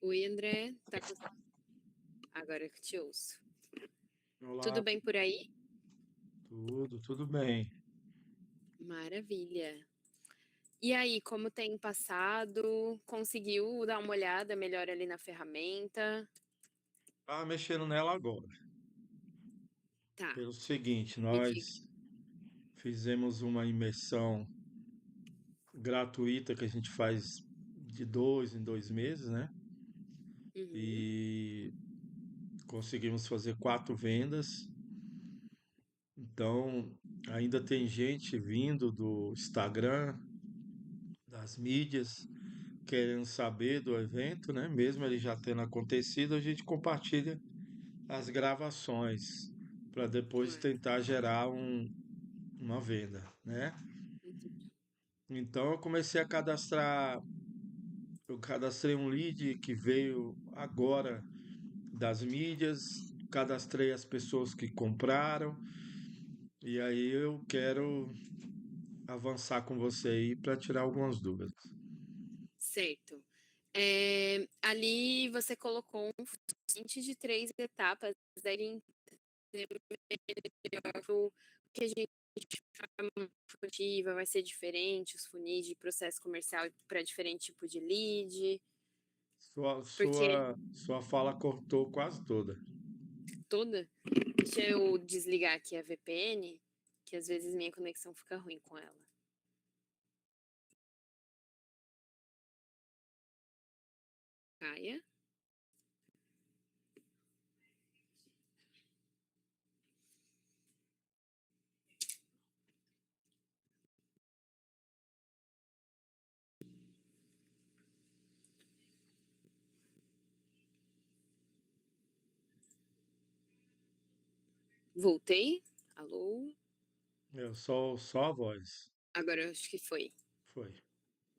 Oi, André. Agora que te ouço. Tudo Olá, bem por aí? tudo bem. Maravilha. E aí, como tem passado? Conseguiu dar uma olhada melhor ali na ferramenta? Tá mexendo nela agora. Tá. Pelo seguinte, Me diga. nós fizemos uma imersão gratuita que a gente faz de 2 em 2 meses, né? Uhum. E conseguimos fazer 4 vendas. Então, ainda tem gente vindo do Instagram, das mídias, querendo saber do evento, né? Mesmo ele já tendo acontecido, a gente compartilha as gravações para depois Claro. tentar gerar uma venda, né? Entendi. Então eu cadastrei um lead que veio agora das mídias, cadastrei as pessoas que compraram e aí eu quero avançar com você aí para tirar algumas dúvidas. Certo. Ali você colocou um print de 3 etapas, daí o que a gente chama de vai ser diferente, os funis de processo comercial para diferente tipo de lead, Sua, porque sua, sua fala cortou quase toda. toda. Deixa eu desligar aqui a VPN, que às vezes minha conexão fica ruim com ela. Caia. Voltei. Alô? Só a voz. Agora eu acho que foi. Foi.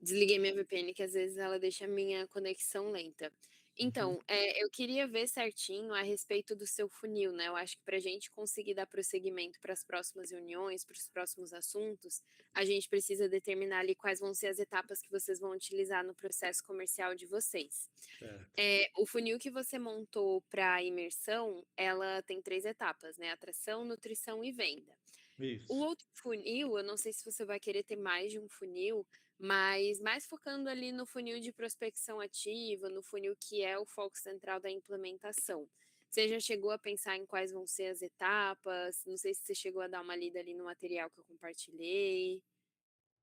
Desliguei minha VPN, que às vezes ela deixa a minha conexão lenta. Uhum. Então, eu queria ver certinho a respeito do seu funil, né? Eu acho que para a gente conseguir dar prosseguimento para as próximas reuniões, para os próximos assuntos, a gente precisa determinar ali quais vão ser as etapas que vocês vão utilizar no processo comercial de vocês. Certo. O funil que você montou para a imersão, ela tem 3 etapas, né? Atração, nutrição e venda. O Isso. outro funil, eu não sei se você vai querer ter mais de um funil, mas mais focando ali no funil de prospecção ativa, no funil que é o foco central da implementação. Você já chegou a pensar em quais vão ser as etapas? Não sei se você chegou a dar uma lida ali no material que eu compartilhei.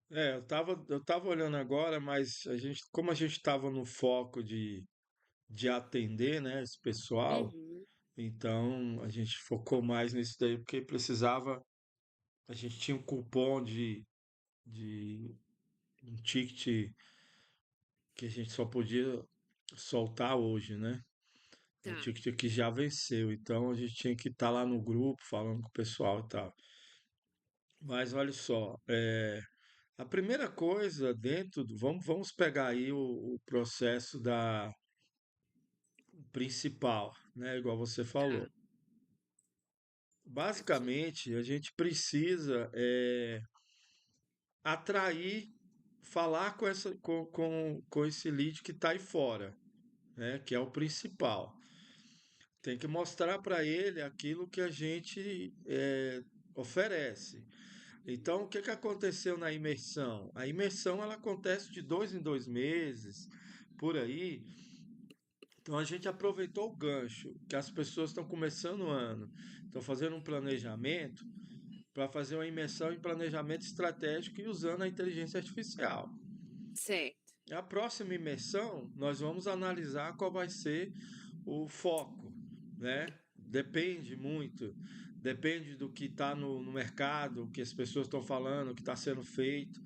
Eu tava olhando agora, mas como a gente estava no foco de atender, né, esse pessoal, Uhum, então a gente focou mais nisso daí porque precisava, a gente tinha um cupom de um ticket que a gente só podia soltar hoje, né? É um tá, ticket que já venceu, então a gente tinha que estar lá no grupo falando com o pessoal e tal. Mas olha só, a primeira coisa vamos pegar aí o processo da principal, né? Igual você tá, falou. ok, Basicamente, a gente precisa atrair, falar com esse lead que está aí fora, né? Que é o principal. Tem que mostrar para ele aquilo que a gente oferece. Então, o que que aconteceu na imersão? A imersão ela acontece de 2 em 2 meses, por aí. Então, a gente aproveitou o gancho que as pessoas estão começando o ano, estão fazendo um planejamento para fazer uma imersão em planejamento estratégico e usando a inteligência artificial. certo, A próxima imersão, nós vamos analisar qual vai ser o foco, né? Depende muito, depende do que está no mercado, o que as pessoas estão falando, o que está sendo feito.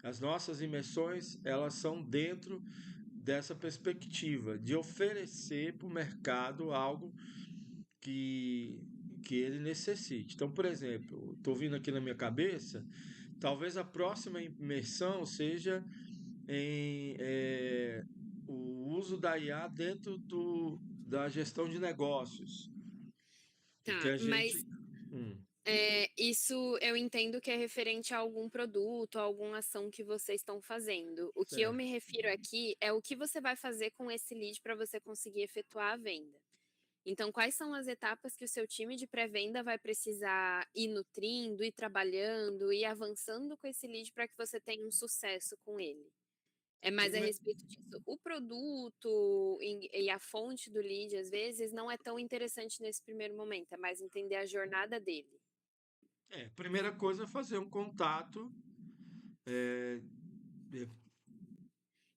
As nossas imersões, elas são dentro dessa perspectiva de oferecer para o mercado algo que, que ele necessite. Então, por exemplo, estou vindo aqui na minha cabeça, talvez a próxima imersão seja o uso da IA dentro da gestão de negócios. Porque tá. a Mas gente. Hum. Isso eu entendo que é referente a algum produto, a alguma ação que vocês estão fazendo. O que eu me Certo. refiro aqui é o que você vai fazer com esse lead para você conseguir efetuar a venda. Então, quais são as etapas que o seu time de pré-venda vai precisar ir nutrindo, ir trabalhando, ir avançando com esse lead para que você tenha um sucesso com ele? É mais a Prime- respeito disso. O produto e a fonte do lead, às vezes, não é tão interessante nesse primeiro momento, é mais entender a jornada dele. Primeira coisa é fazer um contato, é, de, de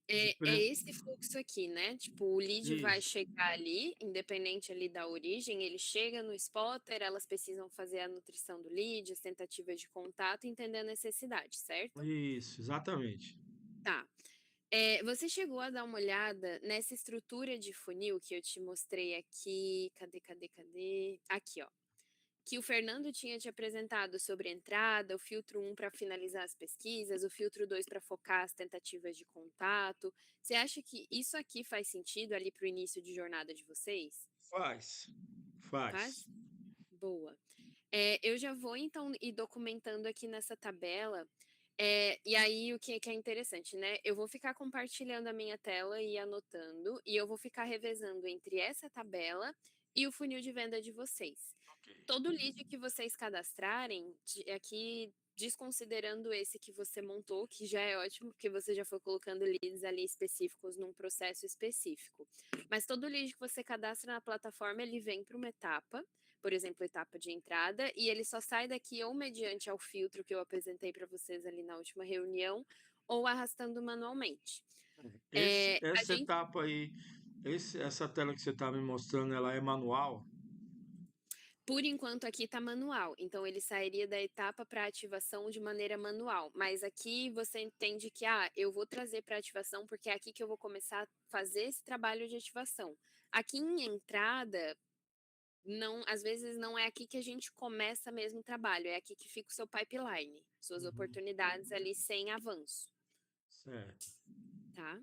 É pre- esse fluxo aqui, né? Tipo, o lead vai isso, chegar ali, independente ali da origem, ele chega no spotter, elas precisam fazer a nutrição do lead, as tentativas de contato, entender a necessidade, certo? isso, exatamente. Tá. Você chegou a dar uma olhada nessa estrutura de funil que eu te mostrei aqui? Cadê? Aqui, ó. Que o Fernando tinha te apresentado sobre a entrada, o filtro 1 para finalizar as pesquisas, o filtro 2 para focar as tentativas de contato. Você acha que isso aqui faz sentido ali para o início de jornada de vocês? Faz, faz. Faz? Boa. Eu já vou então ir documentando aqui nessa tabela. E aí, o que é interessante, né? Eu vou ficar compartilhando a minha tela e anotando, e eu vou ficar revezando entre essa tabela e o funil de venda de vocês. Ok. Todo lead que vocês cadastrarem, aqui desconsiderando esse que você montou, que já é ótimo, porque você já foi colocando leads ali específicos num processo específico. Mas todo lead que você cadastra na plataforma, ele vem para uma etapa, por exemplo, etapa de entrada, e ele só sai daqui ou mediante ao filtro que eu apresentei para vocês ali na última reunião, ou arrastando manualmente. A Essa gente etapa aí, essa tela que você está me mostrando, ela é manual? Por enquanto aqui está manual, então ele sairia da etapa para ativação de maneira manual, mas aqui você entende que eu vou trazer para ativação porque é aqui que eu vou começar a fazer esse trabalho de ativação. Aqui em entrada, não, às vezes não é aqui que a gente começa mesmo o trabalho, é aqui que fica o seu pipeline, suas Uhum. oportunidades ali sem avanço, Certo. tá?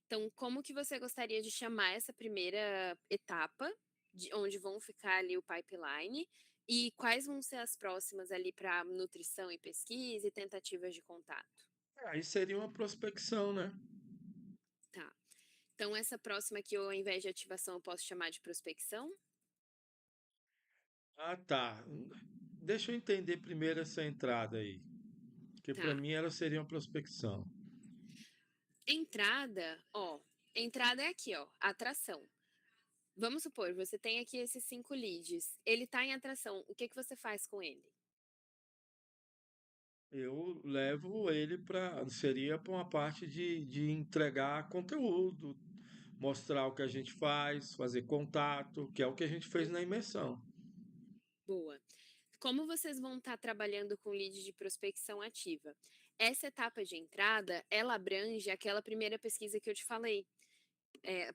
Então, como que você gostaria de chamar essa primeira etapa, de onde vão ficar ali o pipeline, e quais vão ser as próximas ali para nutrição e pesquisa e tentativas de contato? Aí seria uma prospecção, né? Tá. Então, essa próxima aqui, ao invés de ativação, eu posso chamar de prospecção? Ah, tá. Deixa eu entender primeiro essa entrada aí, que para Tá. mim ela seria uma prospecção. Entrada é aqui, ó, atração. Vamos supor, você tem aqui esses 5 leads. Ele está em atração. O que que você faz com ele? Eu levo ele seria para uma parte de entregar conteúdo, mostrar o que a gente faz, fazer contato, que é o que a gente fez na imersão. Boa. Como vocês vão estar trabalhando com lead de prospecção ativa? Essa etapa de entrada, ela abrange aquela primeira pesquisa que eu te falei.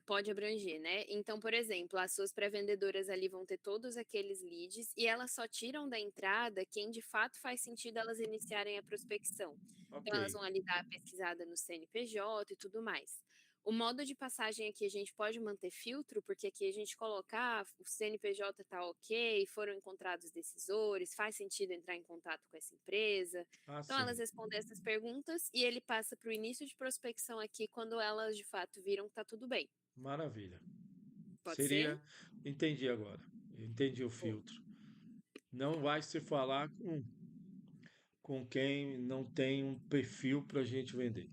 Pode abranger, né? Então, por exemplo, as suas pré-vendedoras ali vão ter todos aqueles leads e elas só tiram da entrada quem de fato faz sentido elas iniciarem a prospecção. Ok, Então, elas vão ali dar a pesquisada no CNPJ e tudo mais. O modo de passagem aqui a gente pode manter filtro, porque aqui a gente colocar o CNPJ está ok, foram encontrados decisores, faz sentido entrar em contato com essa empresa. Então, assim, elas respondem essas perguntas e ele passa para o início de prospecção aqui quando elas de fato viram que está tudo bem. maravilha. Pode ser? Seria, entendi agora, entendi o Boa. filtro. Não vai se falar com quem não tem um perfil para a gente vender.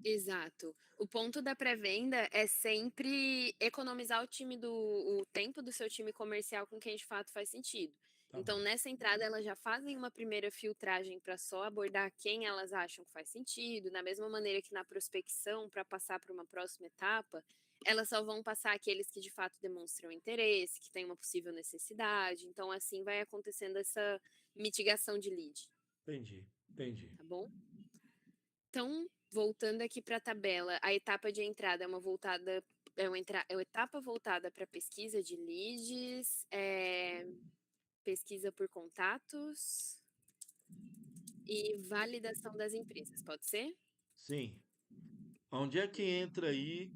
Exato. O ponto da pré-venda é sempre economizar o tempo do seu time comercial com quem de fato faz sentido. Tá Então, bom, nessa entrada, elas já fazem uma primeira filtragem para só abordar quem elas acham que faz sentido, da mesma maneira que na prospecção, para passar para uma próxima etapa, elas só vão passar aqueles que de fato demonstram interesse, que têm uma possível necessidade. Então, assim vai acontecendo essa mitigação de lead, entendi. tá bom? Então, voltando aqui para a tabela, a etapa de entrada é uma etapa voltada para pesquisa de leads, pesquisa por contatos e validação das empresas, pode ser? Sim. Onde é que entra aí?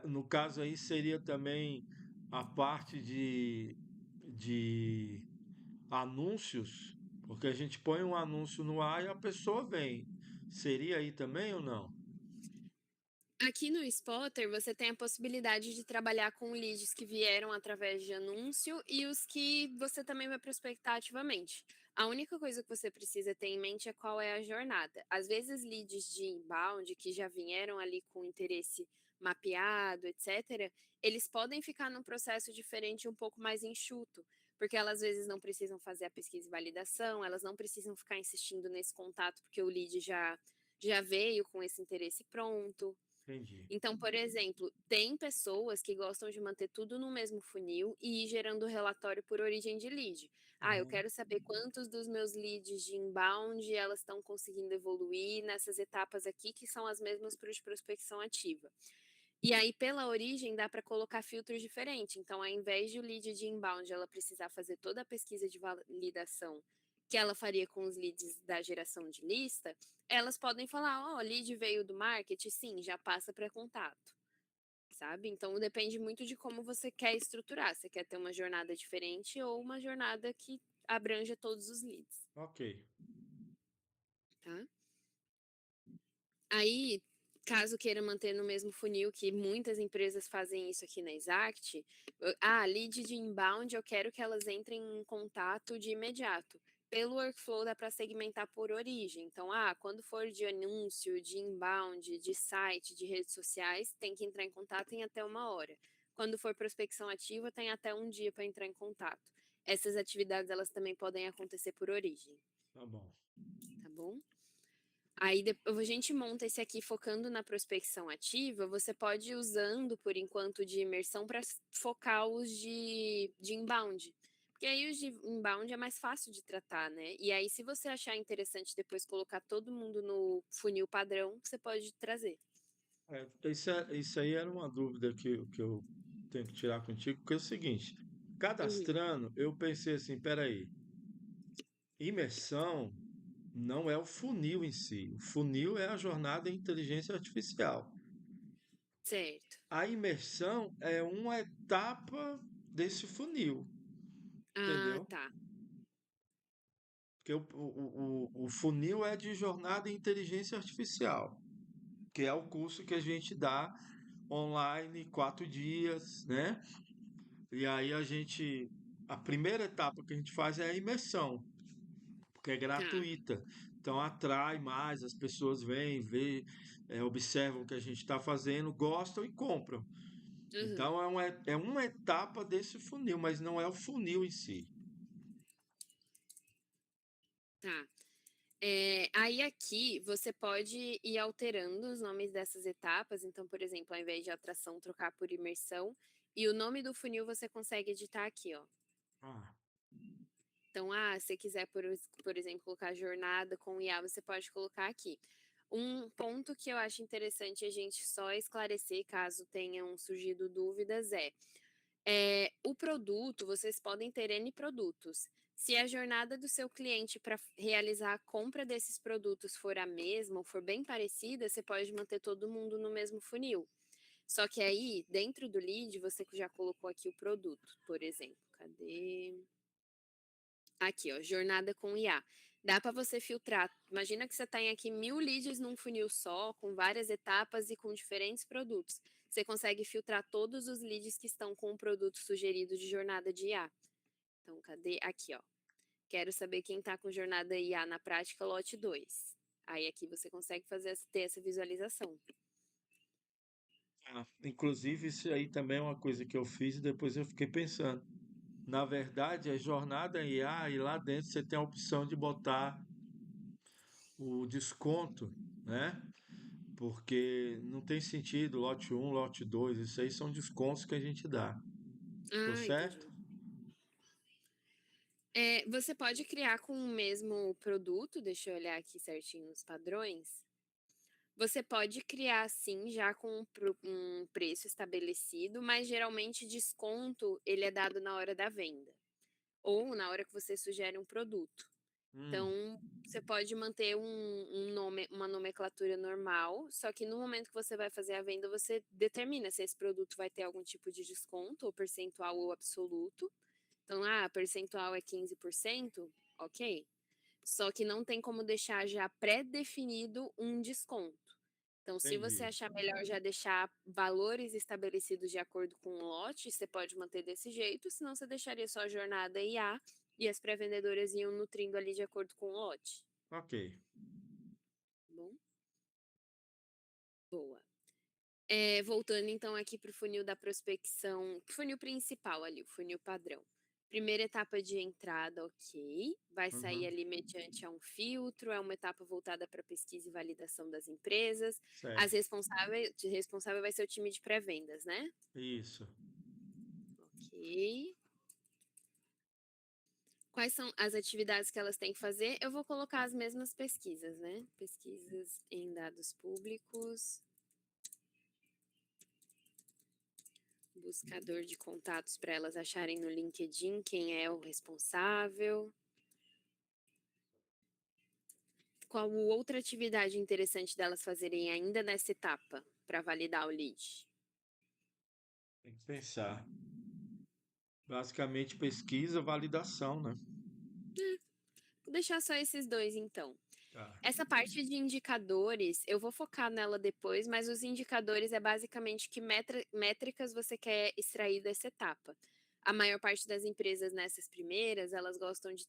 No caso aí seria também a parte de anúncios, porque a gente põe um anúncio no ar e a pessoa vem. Seria aí também ou não? Aqui no Spotter, você tem a possibilidade de trabalhar com leads que vieram através de anúncio e os que você também vai prospectar ativamente. A única coisa que você precisa ter em mente é qual é a jornada. Às vezes, leads de inbound que já vieram ali com interesse mapeado, etc., eles podem ficar num processo diferente um pouco mais enxuto, porque elas às vezes não precisam fazer a pesquisa e validação, elas não precisam ficar insistindo nesse contato porque o lead já veio com esse interesse pronto. Entendi. Então, por exemplo, tem pessoas que gostam de manter tudo no mesmo funil e ir gerando relatório por origem de lead. Ah, eu Uhum. quero saber quantos dos meus leads de inbound elas estão conseguindo evoluir nessas etapas aqui, que são as mesmas para o de prospecção ativa. E aí, pela origem, dá para colocar filtros diferentes. Então, ao invés de o lead de inbound ela precisar fazer toda a pesquisa de validação que ela faria com os leads da geração de lista, elas podem falar: ó, oh, lead veio do marketing, sim, já passa para contato, sabe? Então, depende muito de como você quer estruturar. Você quer ter uma jornada diferente ou uma jornada que abranja todos os leads, Ok. tá? Aí, caso queira manter no mesmo funil, que muitas empresas fazem isso aqui na Exact, lead de inbound, eu quero que elas entrem em contato de imediato. Pelo workflow dá para segmentar por origem. Então, quando for de anúncio, de inbound, de site, de redes sociais, tem que entrar em contato em até 1 hora. Quando for prospecção ativa, tem até um dia para entrar em contato. Essas atividades elas também podem acontecer por origem, Tá bom. tá bom? Aí a gente monta esse aqui focando na prospecção ativa, você pode ir usando por enquanto de imersão para focar os de inbound. Porque aí os de inbound é mais fácil de tratar, né? E aí, se você achar interessante depois colocar todo mundo no funil padrão, você pode trazer. Isso aí era uma dúvida que eu tenho que tirar contigo, porque é o seguinte, Uhum. cadastrando, eu pensei assim, peraí, imersão não é o funil em si. O funil é a jornada em inteligência artificial. Certo. A imersão é uma etapa desse funil, Ah, entendeu? tá. Porque o funil é de jornada em inteligência artificial, que é o curso que a gente dá online, 4 dias, né? E aí a primeira etapa que a gente faz é a imersão, porque é Tá. gratuita. Então atrai mais, as pessoas vêm, vê, observam o que a gente está fazendo, gostam e compram. Uhum. Então é uma etapa desse funil, mas não é o funil em si. Tá. Aí aqui você pode ir alterando os nomes dessas etapas. Então, por exemplo, ao invés de atração, trocar por imersão. E o nome do funil você consegue editar aqui, ó. Ah, Então, se quiser, por exemplo, colocar jornada com IA, você pode colocar aqui. Um ponto que eu acho interessante a gente só esclarecer, caso tenham surgido dúvidas, o produto, vocês podem ter N produtos. Se a jornada do seu cliente para realizar a compra desses produtos for a mesma ou for bem parecida, você pode manter todo mundo no mesmo funil. Só que aí, dentro do lead, você já colocou aqui o produto, por exemplo. Cadê? Aqui, ó, jornada com IA. Dá para você filtrar. Imagina que você tem aqui 1.000 leads num funil só, com várias etapas e com diferentes produtos. Você consegue filtrar todos os leads que estão com o produto sugerido de jornada de IA. Então, cadê? Aqui, ó. Quero saber quem está com jornada IA na prática, lote 2. Aí aqui você consegue ter essa visualização. inclusive, isso aí também é uma coisa que eu fiz e depois eu fiquei pensando. Na verdade, é jornada IA e lá dentro você tem a opção de botar o desconto, né? Porque não tem sentido lote um, lote 2, isso aí são descontos que a gente dá. Tô certo? Entendi. Você pode criar com o mesmo produto, deixa eu olhar aqui certinho os padrões. Você pode criar sim, já com um preço estabelecido, mas geralmente desconto ele é dado na hora da venda ou na hora que você sugere um produto. Hum, Então, você pode manter uma nomenclatura normal, só que no momento que você vai fazer a venda, você determina se esse produto vai ter algum tipo de desconto, ou percentual ou absoluto. Então, percentual é 15%, ok. Só que não tem como deixar já pré-definido um desconto. Então, se você Entendi. achar melhor já deixar valores estabelecidos de acordo com o lote, você pode manter desse jeito, senão você deixaria só a jornada IA e as pré-vendedoras iam nutrindo ali de acordo com o lote. Ok. Tá bom? Boa. Voltando então aqui para o funil da prospecção, funil principal ali, o funil padrão. Primeira etapa de entrada, ok. Vai sair Uhum. ali mediante a um filtro, é uma etapa voltada para pesquisa e validação das empresas. Certo. De responsável vai ser o time de pré-vendas, né? Isso. Ok. Quais são as atividades que elas têm que fazer? Eu vou colocar as mesmas pesquisas, né? Pesquisas em dados públicos. Buscador de contatos para elas acharem no LinkedIn quem é o responsável. Qual outra atividade interessante delas fazerem ainda nessa etapa para validar o lead? Tem que pensar. Basicamente, pesquisa, validação, né? Vou deixar só esses dois então. Tá. Essa parte de indicadores, eu vou focar nela depois, mas os indicadores é basicamente que métricas você quer extrair dessa etapa. A maior parte das empresas nessas primeiras, elas gostam de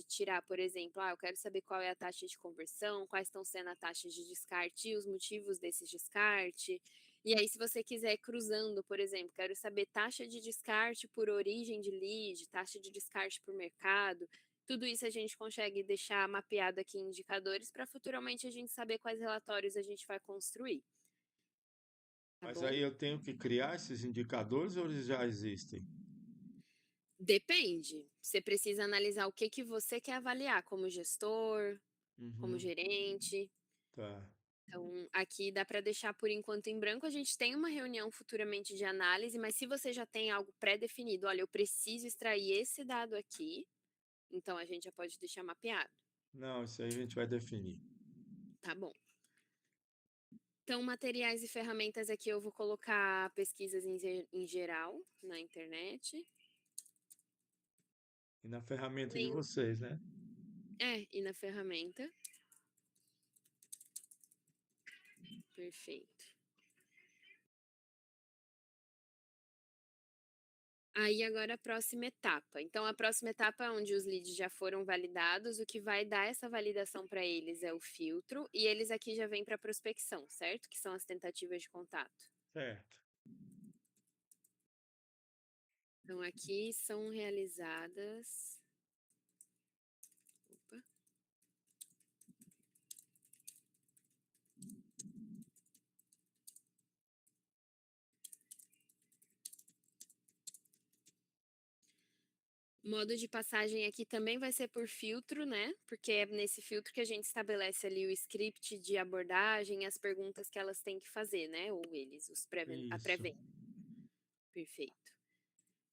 tirar, por exemplo, eu quero saber qual é a taxa de conversão, quais estão sendo a taxa de descarte e os motivos desse descarte. E aí, se você quiser cruzando, por exemplo, quero saber taxa de descarte por origem de lead, taxa de descarte por mercado, tudo isso a gente consegue deixar mapeado aqui em indicadores para futuramente a gente saber quais relatórios a gente vai construir, tá Mas bom? aí eu tenho que criar esses indicadores ou eles já existem? Depende. Você precisa analisar o que que você quer avaliar como gestor, como Uhum. gerente. Tá. Então, aqui dá para deixar por enquanto em branco. A gente tem uma reunião futuramente de análise, mas se você já tem algo pré-definido, olha, eu preciso extrair esse dado aqui, então a gente já pode deixar mapeado, Não, isso aí a gente vai definir. tá bom? Então, materiais e ferramentas aqui eu vou colocar pesquisas em geral na internet. E na ferramenta de Nem- vocês, né? e na ferramenta. Perfeito. Aí agora a próxima etapa. Então, a próxima etapa é onde os leads já foram validados, o que vai dar essa validação para eles é o filtro, e eles aqui já vêm para prospecção, certo? Que são as tentativas de contato. Certo. Então, aqui são realizadas. Opa. Modo de passagem aqui também vai ser por filtro, né? Porque é nesse filtro que a gente estabelece ali o script de abordagem, as perguntas que elas têm que fazer, né? Ou eles, a Isso. pré-venda. Perfeito.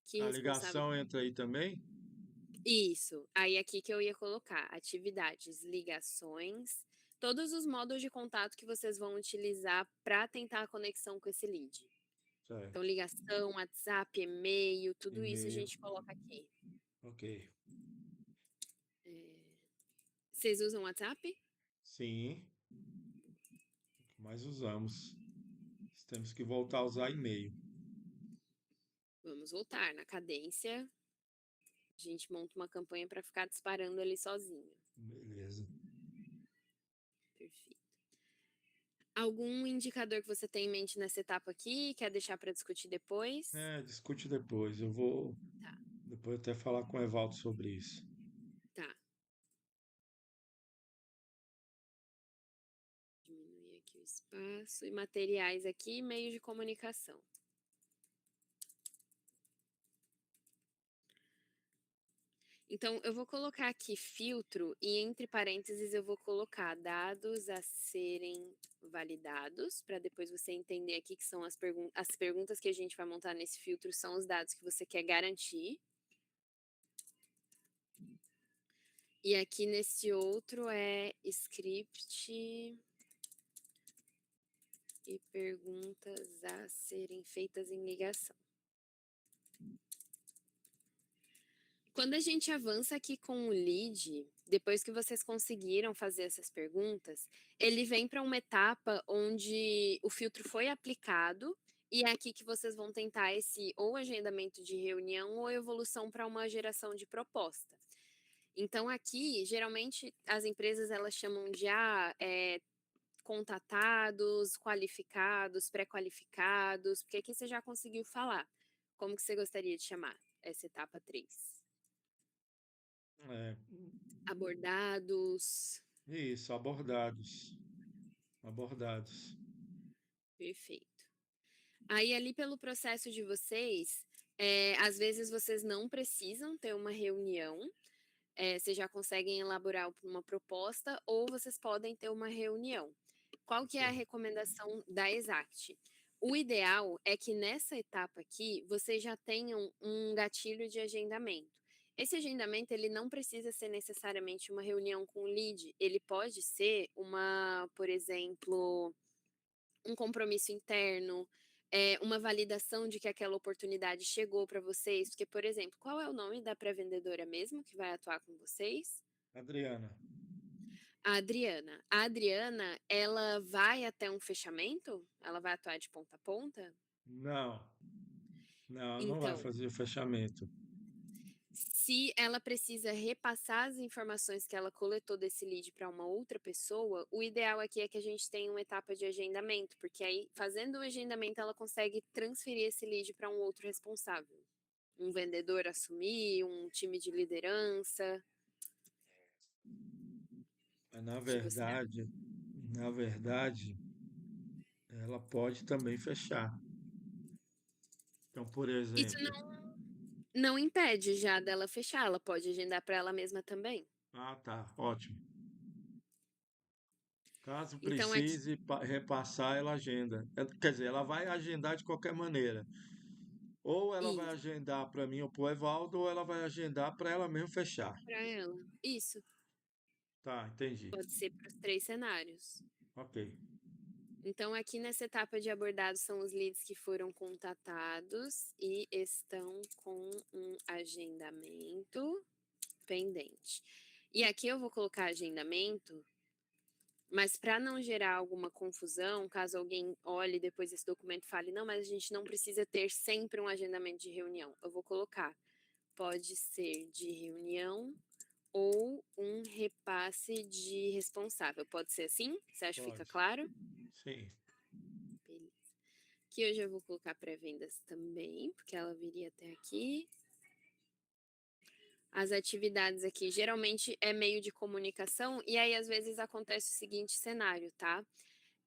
Que A responsável. ligação entra aí também? Isso. Aí aqui que eu ia colocar atividades, ligações, todos os modos de contato que vocês vão utilizar para tentar a conexão com esse lead. Então, Certo. ligação, WhatsApp, e-mail, tudo isso a E-mail. gente coloca aqui. Ok. É, Vocês usam WhatsApp? Sim, mas usamos. Temos que voltar a usar e-mail. Vamos voltar na cadência. A gente monta uma campanha para ficar disparando ali sozinho. Beleza. Perfeito. Algum indicador que você tem em mente nessa etapa aqui? Quer deixar para discutir depois? É, discute depois. Eu vou Tá, depois até falar com o Evaldo sobre isso. tá. Diminuir aqui o espaço. E materiais aqui, meios de comunicação. Então, eu vou colocar aqui filtro e entre parênteses eu vou colocar dados a serem validados, para depois você entender aqui que são as perguntas que a gente vai montar nesse filtro são os dados que você quer garantir. E aqui nesse outro é script e perguntas a serem feitas em ligação. Quando a gente avança aqui com o lead, depois que vocês conseguiram fazer essas perguntas, ele vem para uma etapa onde o filtro foi aplicado e é aqui que vocês vão tentar esse ou agendamento de reunião ou evolução para uma geração de proposta. Então aqui, geralmente, as empresas elas chamam de contatados, qualificados, pré-qualificados, porque aqui você já conseguiu falar. Como que você gostaria de chamar essa etapa 3? É, Abordados. isso, abordados. Abordados. Perfeito. Aí, ali pelo processo de vocês, às vezes vocês não precisam ter uma reunião, vocês já conseguem elaborar uma proposta ou vocês podem ter uma reunião. Qual que Ok. é a recomendação da Exact? O ideal é que nessa etapa aqui vocês já tenham um gatilho de agendamento. Esse agendamento ele não precisa ser necessariamente uma reunião com o lead, ele pode ser uma, por exemplo, um compromisso interno, uma validação de que aquela oportunidade chegou para vocês, porque, por exemplo, qual é o nome da pré-vendedora mesmo que vai atuar com vocês? Adriana. A Adriana. A Adriana, ela vai até um fechamento? Ela vai atuar de ponta a ponta? Não, não, não vai Então, fazer o fechamento. se ela precisa repassar as informações que ela coletou desse lead para uma outra pessoa, o ideal aqui é que a gente tenha uma etapa de agendamento, porque aí, fazendo o agendamento, ela consegue transferir esse lead para um outro responsável. Um vendedor assumir, um time de liderança. Mas O que você acha? na verdade, ela pode também fechar. Então, por Isso exemplo, não impede já dela fechar, ela pode agendar para ela mesma também. ah, tá, ótimo. Caso Então, aqui, precise repassar, ela agenda. Quer dizer, ela vai agendar de qualquer maneira. Ou ela vai isso, agendar para mim ou para o Evaldo, ou ela vai agendar para ela mesmo fechar. para ela. Isso, Tá, entendi. pode ser para os três cenários. Ok. Então, aqui nessa etapa de abordado são os leads que foram contatados e estão com um agendamento pendente. E aqui eu vou colocar agendamento, mas para não gerar alguma confusão, caso alguém olhe depois esse documento e fale, não, mas a gente não precisa ter sempre um agendamento de reunião. Eu vou colocar, pode ser de reunião ou um repasse de responsável. Pode ser assim? Você acha que fica Pode. claro? Sim. Beleza. Aqui eu já vou colocar pré-vendas também, porque ela viria até aqui. As atividades aqui geralmente é meio de comunicação, e aí às vezes acontece o seguinte cenário, tá?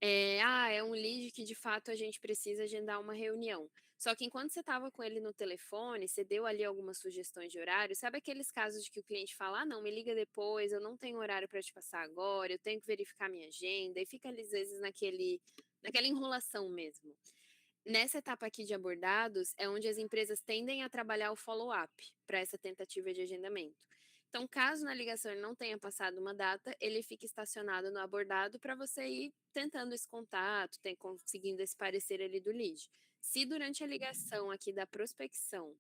É um lead que de fato a gente precisa agendar uma reunião. Só que enquanto você estava com ele no telefone, você deu ali algumas sugestões de horário. Sabe aqueles casos de que o cliente fala: ah, não, me liga depois, eu não tenho horário para te passar agora, eu tenho que verificar minha agenda, e fica às vezes naquela enrolação mesmo. Nessa etapa aqui de abordados, é onde as empresas tendem a trabalhar o follow-up para essa tentativa de agendamento. Então, caso na ligação ele não tenha passado uma data, ele fica estacionado no abordado para você ir tentando esse contato, conseguindo esse parecer ali do lead. Se durante a ligação aqui da prospecção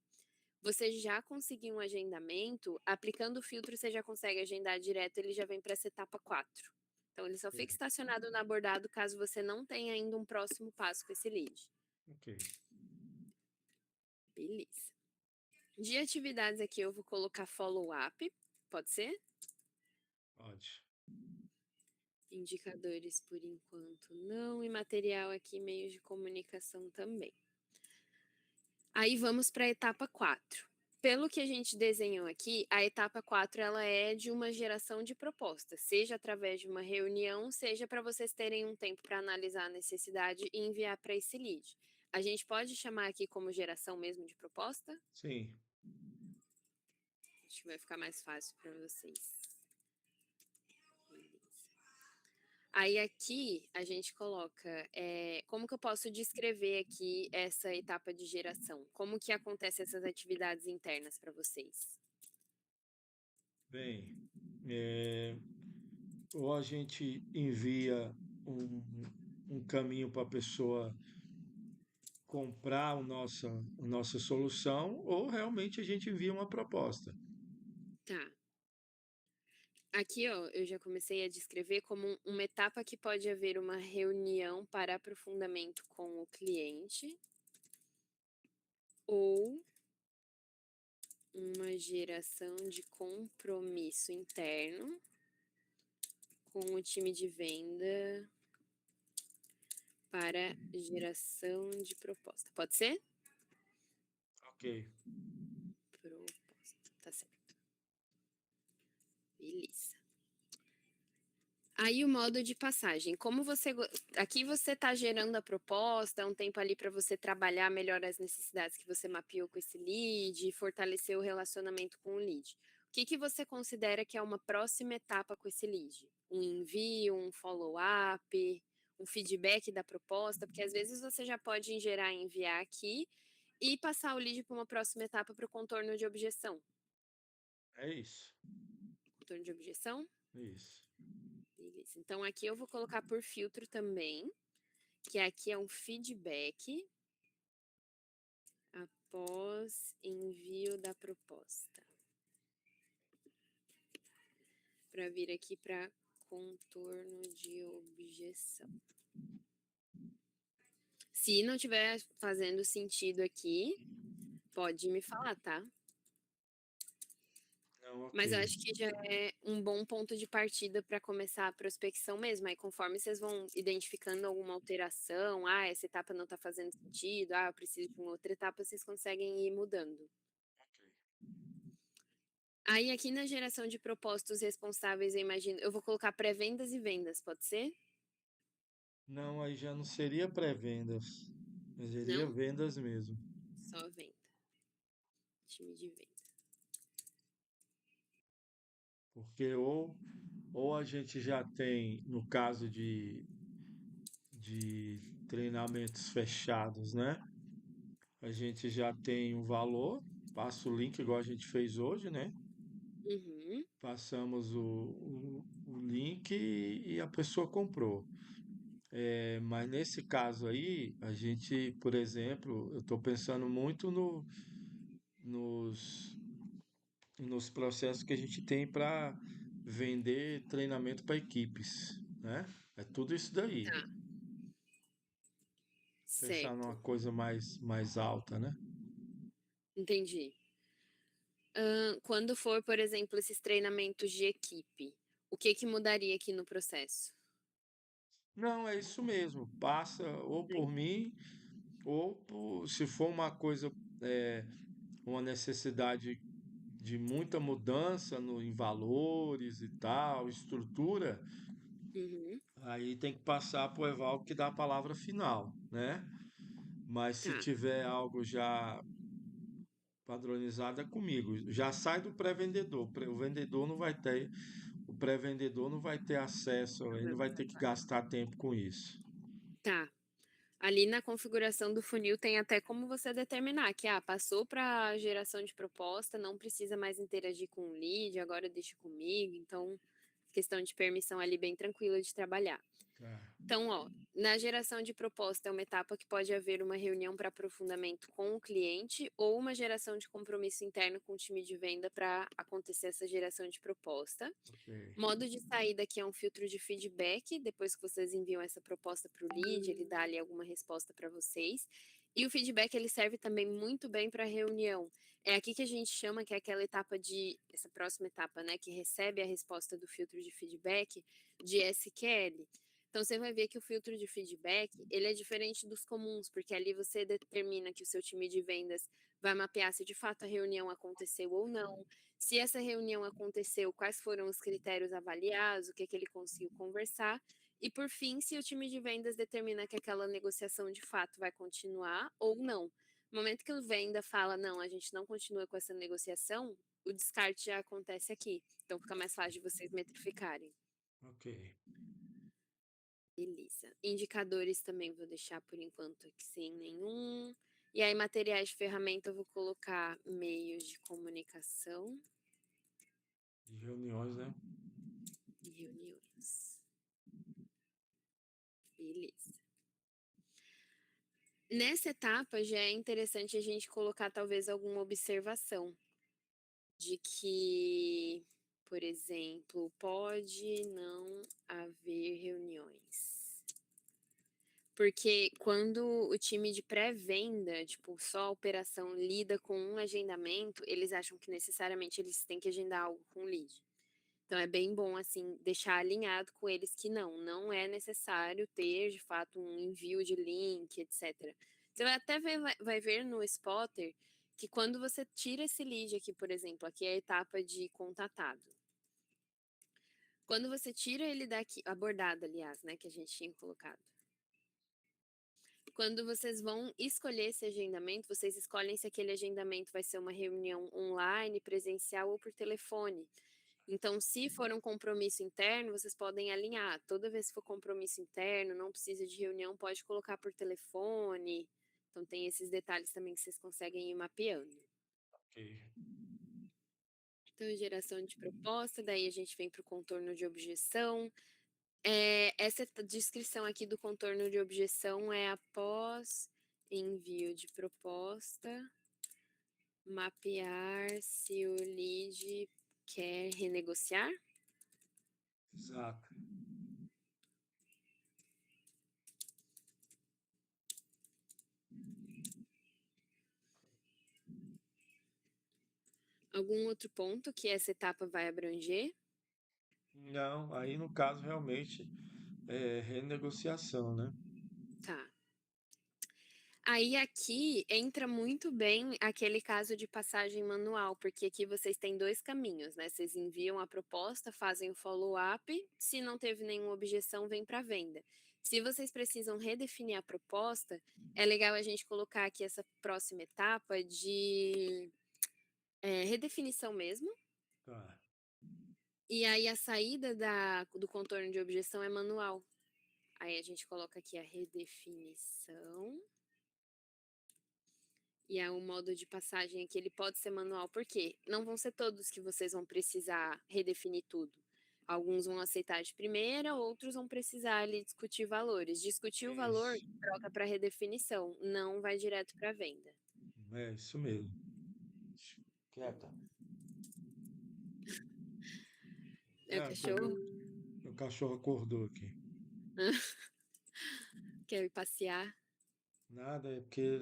você já conseguir um agendamento, aplicando o filtro você já consegue agendar direto, ele já vem para essa etapa 4. Então, ele só Ok. fica estacionado no abordado caso você não tenha ainda um próximo passo com esse lead. Ok. Beleza. De atividades aqui eu vou colocar follow-up, pode ser? Pode. Indicadores por enquanto não, e material aqui, meios de comunicação também. Aí vamos para a etapa 4. Pelo que a gente desenhou aqui, a etapa 4 ela é de uma geração de propostas, seja através de uma reunião, seja para vocês terem um tempo para analisar a necessidade e enviar para esse lead. A gente pode chamar aqui como geração mesmo de proposta? Sim. Acho que vai ficar mais fácil para vocês. Aí aqui a gente coloca, como que eu posso descrever aqui essa etapa de geração? Como que acontecem essas atividades internas para vocês? Bem, é, ou a gente envia um, um caminho para a pessoa comprar a nossa solução, ou realmente a gente envia uma proposta. Tá. Aqui, ó, eu já comecei a descrever como uma etapa que pode haver uma reunião para aprofundamento com o cliente ou uma geração de compromisso interno com o time de venda para geração de proposta. Pode ser? Ok. Proposta. Tá certo. Beleza. Aí o modo de passagem, como você aqui você está gerando a proposta, é um tempo ali para você trabalhar melhor as necessidades que você mapeou com esse lead e fortalecer o relacionamento com o lead. O que que você considera que é uma próxima etapa com esse lead? Um envio, um follow-up, um feedback da proposta? Porque às vezes você já pode gerar e enviar aqui e passar o lead para uma próxima etapa para o contorno de objeção. É isso. Contorno de objeção? É isso. Beleza. Então aqui eu vou colocar por filtro também, que aqui é um feedback após envio da proposta. Para vir aqui para contorno de objeção. Se não tiver fazendo sentido aqui, pode me falar, tá? Não, Mas eu ok. acho que já é um bom ponto de partida para começar a prospecção mesmo. Aí, conforme vocês vão identificando alguma alteração, essa etapa não está fazendo sentido, eu preciso de uma outra etapa, vocês conseguem ir mudando. Ok. Aí, aqui na geração de propósitos responsáveis, eu imagino, eu vou colocar pré-vendas e vendas, pode ser? Não, aí já não seria pré-vendas, mas seria Não? vendas mesmo. Só venda. Time de venda. Porque ou a gente já tem, no caso de treinamentos fechados, né? A gente já tem um valor, passa o link igual a gente fez hoje, né? Uhum. Passamos o link e a pessoa comprou. Mas nesse caso aí, a gente, por exemplo, eu estou pensando muito nos, nos processos que a gente tem para vender treinamento para equipes, né? É tudo isso daí. Tá, Pensar numa certo. coisa mais alta, né? Entendi. Quando for, por exemplo, esses treinamentos de equipe, o que que mudaria aqui no processo? Não, é isso mesmo. Passa ou por Entendi. mim, ou se for uma coisa, é, uma necessidade de muita mudança em valores e tal, estrutura, Uhum. aí tem que passar para o Evaldo que dá a palavra final, né? Mas se Tá, tiver algo já padronizado é comigo. Já sai do pré-vendedor. O vendedor não vai ter, o pré-vendedor não vai ter acesso, não ele vai não vai passar ter que claro. gastar tempo com isso. Tá. Ali na configuração do funil tem até como você determinar que, passou para geração de proposta, não precisa mais interagir com o lead, agora deixa comigo. Então, questão de permissão ali bem tranquila de trabalhar. Tá. Então, ó, na geração de proposta é uma etapa que pode haver uma reunião para aprofundamento com o cliente ou uma geração de compromisso interno com o time de venda para acontecer essa geração de proposta. Ok. Modo de saída aqui é um filtro de feedback, depois que vocês enviam essa proposta para o lead, ele dá ali alguma resposta para vocês. E o feedback ele serve também muito bem para reunião. É aqui que a gente chama que é aquela etapa essa próxima etapa, né, que recebe a resposta do filtro de feedback de SQL. Então você vai ver que o filtro de feedback, ele é diferente dos comuns, porque ali você determina que o seu time de vendas vai mapear se de fato a reunião aconteceu ou não, se essa reunião aconteceu, quais foram os critérios avaliados, o que que ele conseguiu conversar, e por fim, se o time de vendas determina que aquela negociação de fato vai continuar ou não. No momento que o venda fala, não, a gente não continua com essa negociação, o descarte já acontece aqui. Então fica mais fácil de vocês metrificarem. Ok. Beleza. Indicadores também vou deixar por enquanto aqui sem nenhum. E aí, materiais de ferramenta, eu vou colocar meios de comunicação De reuniões, né? e reuniões. Beleza. Nessa etapa, já é interessante a gente colocar talvez alguma observação de que, por exemplo, pode não haver reuniões. Porque quando o time de pré-venda, tipo, só a operação lida com um agendamento, eles acham que necessariamente eles têm que agendar algo com o lead. Então é bem bom, assim, deixar alinhado com eles que não é necessário ter, de fato, um envio de link, etc. Você vai até vai ver no Spotter que quando você tira esse lead aqui, por exemplo, aqui é a etapa de contatado. Quando você tira ele daqui, abordado, aliás, né, que a gente tinha colocado. Quando vocês vão escolher esse agendamento, vocês escolhem se aquele agendamento vai ser uma reunião online, presencial ou por telefone. Então, se for um compromisso interno, vocês podem alinhar. Toda vez que for compromisso interno, não precisa de reunião, pode colocar por telefone. Então, tem esses detalhes também que vocês conseguem ir mapeando. Ok. Então, geração de proposta, daí a gente vem para o contorno de objeção. Essa descrição aqui do contorno de objeção é após envio de proposta, mapear se o lead quer renegociar. Exato. Algum outro ponto que essa etapa vai abranger? Não, aí no caso realmente é renegociação, né? Tá. Aí aqui entra muito bem aquele caso de passagem manual, porque aqui vocês têm dois caminhos, né? Vocês enviam a proposta, fazem o follow-up, se não teve nenhuma objeção, vem para venda. Se vocês precisam redefinir a proposta, é legal a gente colocar aqui essa próxima etapa de redefinição mesmo. Tá. E aí a saída do contorno de objeção é manual. Aí a gente coloca aqui a redefinição. E aí o modo de passagem aqui ele pode ser manual, porque não vão ser todos que vocês vão precisar redefinir tudo. Alguns vão aceitar de primeira, outros vão precisar ali discutir valores. Discutir o valor, Isso. troca para redefinição, não vai direto para venda. É isso mesmo. Quieta. É o Que cachorro? meu cachorro acordou aqui. Quer ir passear? Nada, é porque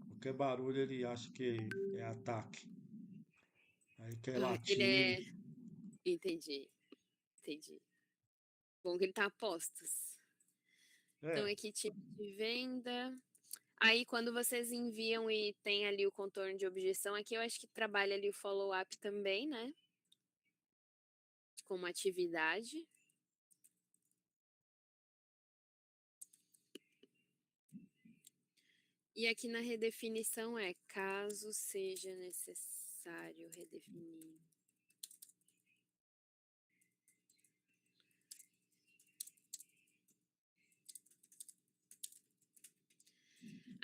qualquer barulho ele acha que é ataque. Aí quer Ah, ele latir. é. Entendi, entendi. Bom que ele tá a postos. Então, É, aqui tipo de venda. Aí, quando vocês enviam e tem ali o contorno de objeção, aqui eu acho que trabalha ali o follow-up também, né? Como atividade. E aqui na redefinição é caso seja necessário redefinir.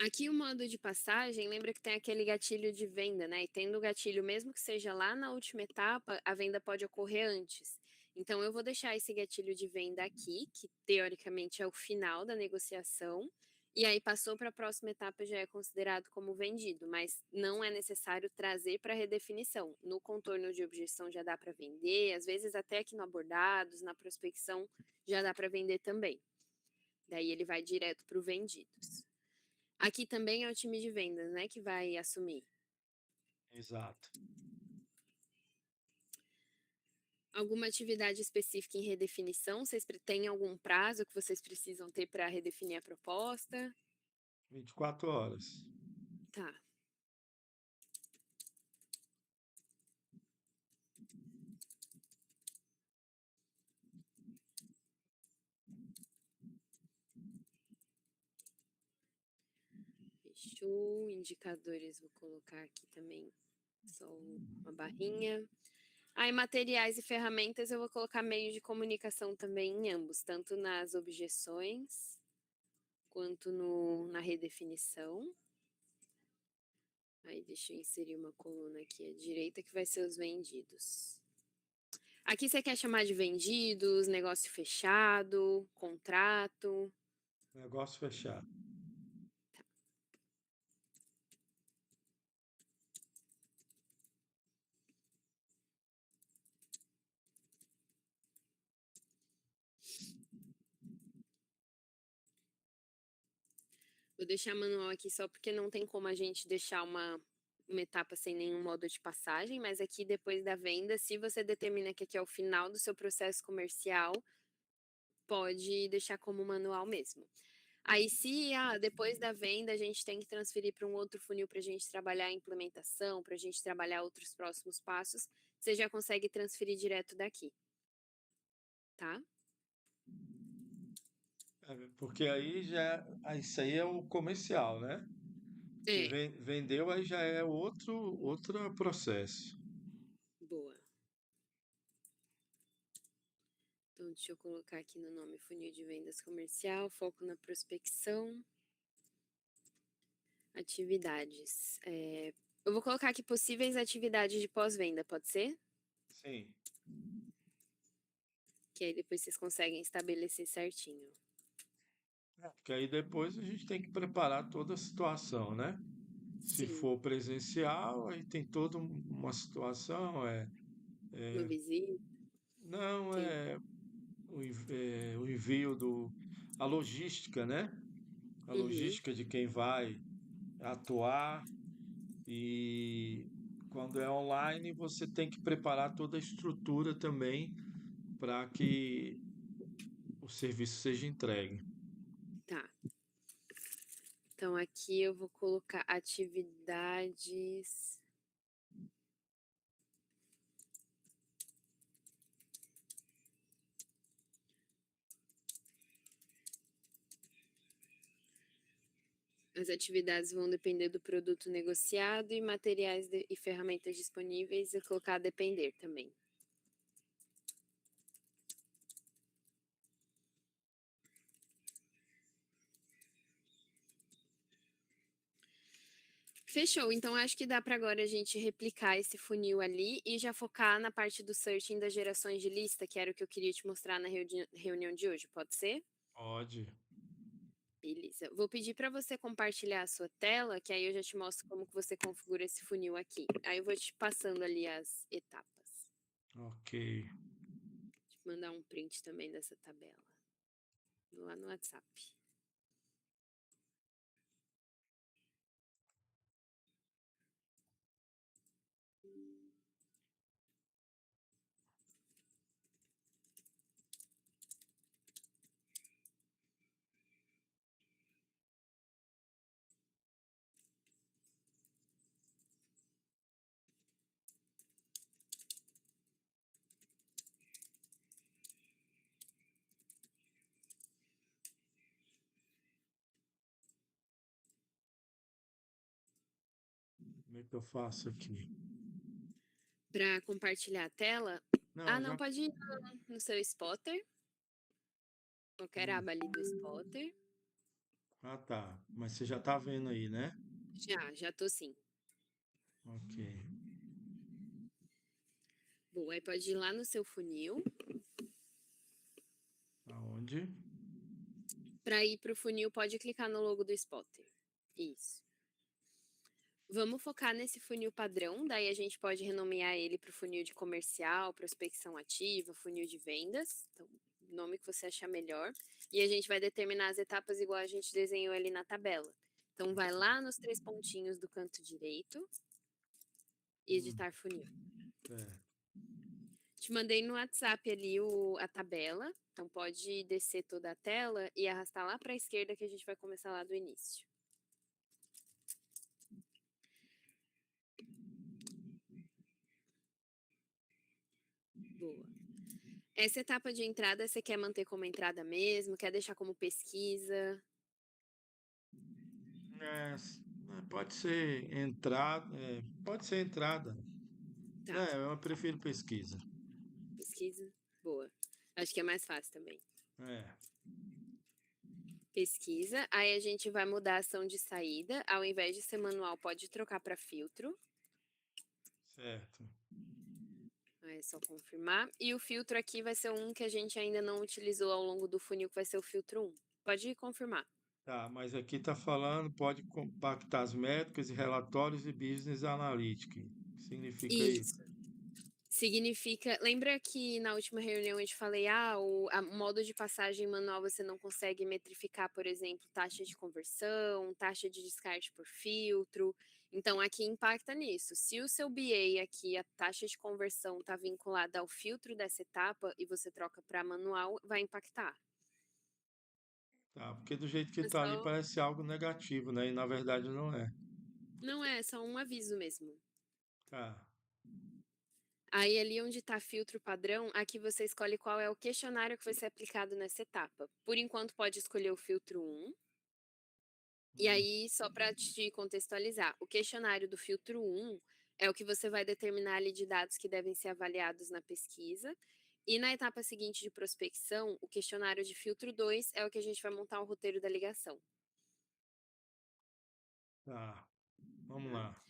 Aqui o modo de passagem, lembra que tem aquele gatilho de venda, né? E tendo o gatilho, mesmo que seja lá na última etapa, a venda pode ocorrer antes. Então, eu vou deixar esse gatilho de venda aqui, que teoricamente é o final da negociação, e aí passou para a próxima etapa já é considerado como vendido, mas não é necessário trazer para redefinição. No contorno de objeção já dá para vender, às vezes até aqui no abordados, na prospecção já dá para vender também. Daí ele vai direto para o vendidos. Aqui também é o time de vendas, né, que vai assumir. exato. Alguma atividade específica em redefinição? Vocês têm algum prazo que vocês precisam ter para redefinir a proposta? 24 horas. Tá. Fechou. Indicadores, vou colocar aqui também só uma barrinha. Aí, materiais e ferramentas, eu vou colocar meio de comunicação também em ambos, tanto nas objeções quanto na redefinição. Aí, deixa eu inserir uma coluna aqui à direita que vai ser os vendidos. Aqui você quer chamar de vendidos, negócio fechado, contrato. Negócio fechado. Vou deixar manual aqui só porque não tem como a gente deixar uma etapa sem nenhum modo de passagem, mas aqui depois da venda, se você determina que aqui é o final do seu processo comercial, pode deixar como manual mesmo. Aí, se depois da venda a gente tem que transferir para um outro funil para a gente trabalhar a implementação, para a gente trabalhar outros próximos passos, você já consegue transferir direto daqui, tá? Porque aí isso aí é o comercial, né? Você É, vendeu, aí já é outro processo. boa. Então, deixa eu colocar aqui no nome funil de vendas comercial, foco na prospecção, atividades. Eu vou colocar aqui possíveis atividades de pós-venda, pode ser? Sim. Que aí depois vocês conseguem estabelecer certinho. Porque aí depois a gente tem que preparar toda a situação, né? Se Sim, for presencial, aí tem toda uma situação, uma visita, não tem. é o envio a logística, né? A Uhum, logística de quem vai atuar e quando é online você tem que preparar toda a estrutura também para que o serviço seja entregue. tá. Então aqui eu vou colocar atividades. As atividades vão depender do produto negociado e materiais e ferramentas disponíveis e colocar a depender também. Fechou. Então acho que dá para agora a gente replicar esse funil ali e já focar na parte do searching das gerações de lista, que era o que eu queria te mostrar na reunião de hoje, pode ser? Pode. Beleza. Vou pedir para você compartilhar a sua tela, que aí eu já te mostro como que você configura esse funil aqui. Aí eu vou te passando ali as etapas. Ok. Vou te mandar um print também dessa tabela lá no WhatsApp. Como é que eu faço aqui? Para compartilhar a tela, Não, não, já. pode ir no seu spotter, qualquer Hum. aba ali do spotter. Ah, tá. Mas você já tá vendo aí, né? Já tô sim. Ok. Boa, aí pode ir lá no seu funil. Aonde? Para ir para o funil, pode clicar no logo do spotter. Isso. Vamos focar nesse funil padrão, daí a gente pode renomear ele para o funil de comercial, prospecção ativa, funil de vendas. Então, o nome que você achar melhor. E a gente vai determinar as etapas igual a gente desenhou ali na tabela. Então, vai lá nos 3 pontinhos do canto direito e Hum, editar funil. certo. Te mandei no WhatsApp ali a tabela. Então, pode descer toda a tela e arrastar lá para a esquerda que a gente vai começar lá do início. Boa. Essa etapa de entrada você quer manter como entrada mesmo? Quer deixar como pesquisa? Pode ser entrada. Pode ser entrada. Tá, Eu prefiro pesquisa. pesquisa. Boa. Acho que é mais fácil também. É, Pesquisa. Aí a gente vai mudar a ação de saída. Ao invés de ser manual, pode trocar para filtro. certo. Aí é só confirmar. E o filtro aqui vai ser um que a gente ainda não utilizou ao longo do funil, que vai ser o filtro 1. Pode confirmar. Tá, mas aqui está falando, pode compactar as métricas e relatórios e business analytics. O que significa isso? Isso. Significa lembra que na última reunião eu te falei: "Ah, o modo de passagem manual você não consegue metrificar, por exemplo, taxa de conversão, taxa de descarte por filtro". Então aqui impacta nisso. Se o seu BA aqui, a taxa de conversão está vinculada ao filtro dessa etapa e você troca para manual, vai impactar. Tá? Porque do jeito que É tá ali só parece algo negativo, né? E na verdade não é. não é, é só um aviso mesmo. Tá. Aí ali onde está filtro padrão, aqui você escolhe qual é o questionário que vai ser aplicado nessa etapa. Por enquanto pode escolher o filtro 1. E Hum. aí, só para te contextualizar, o questionário do filtro 1 é o que você vai determinar ali de dados que devem ser avaliados na pesquisa. E na etapa seguinte de prospecção, o questionário de filtro 2 é o que a gente vai montar o roteiro da ligação. Tá. Vamos Tá? lá.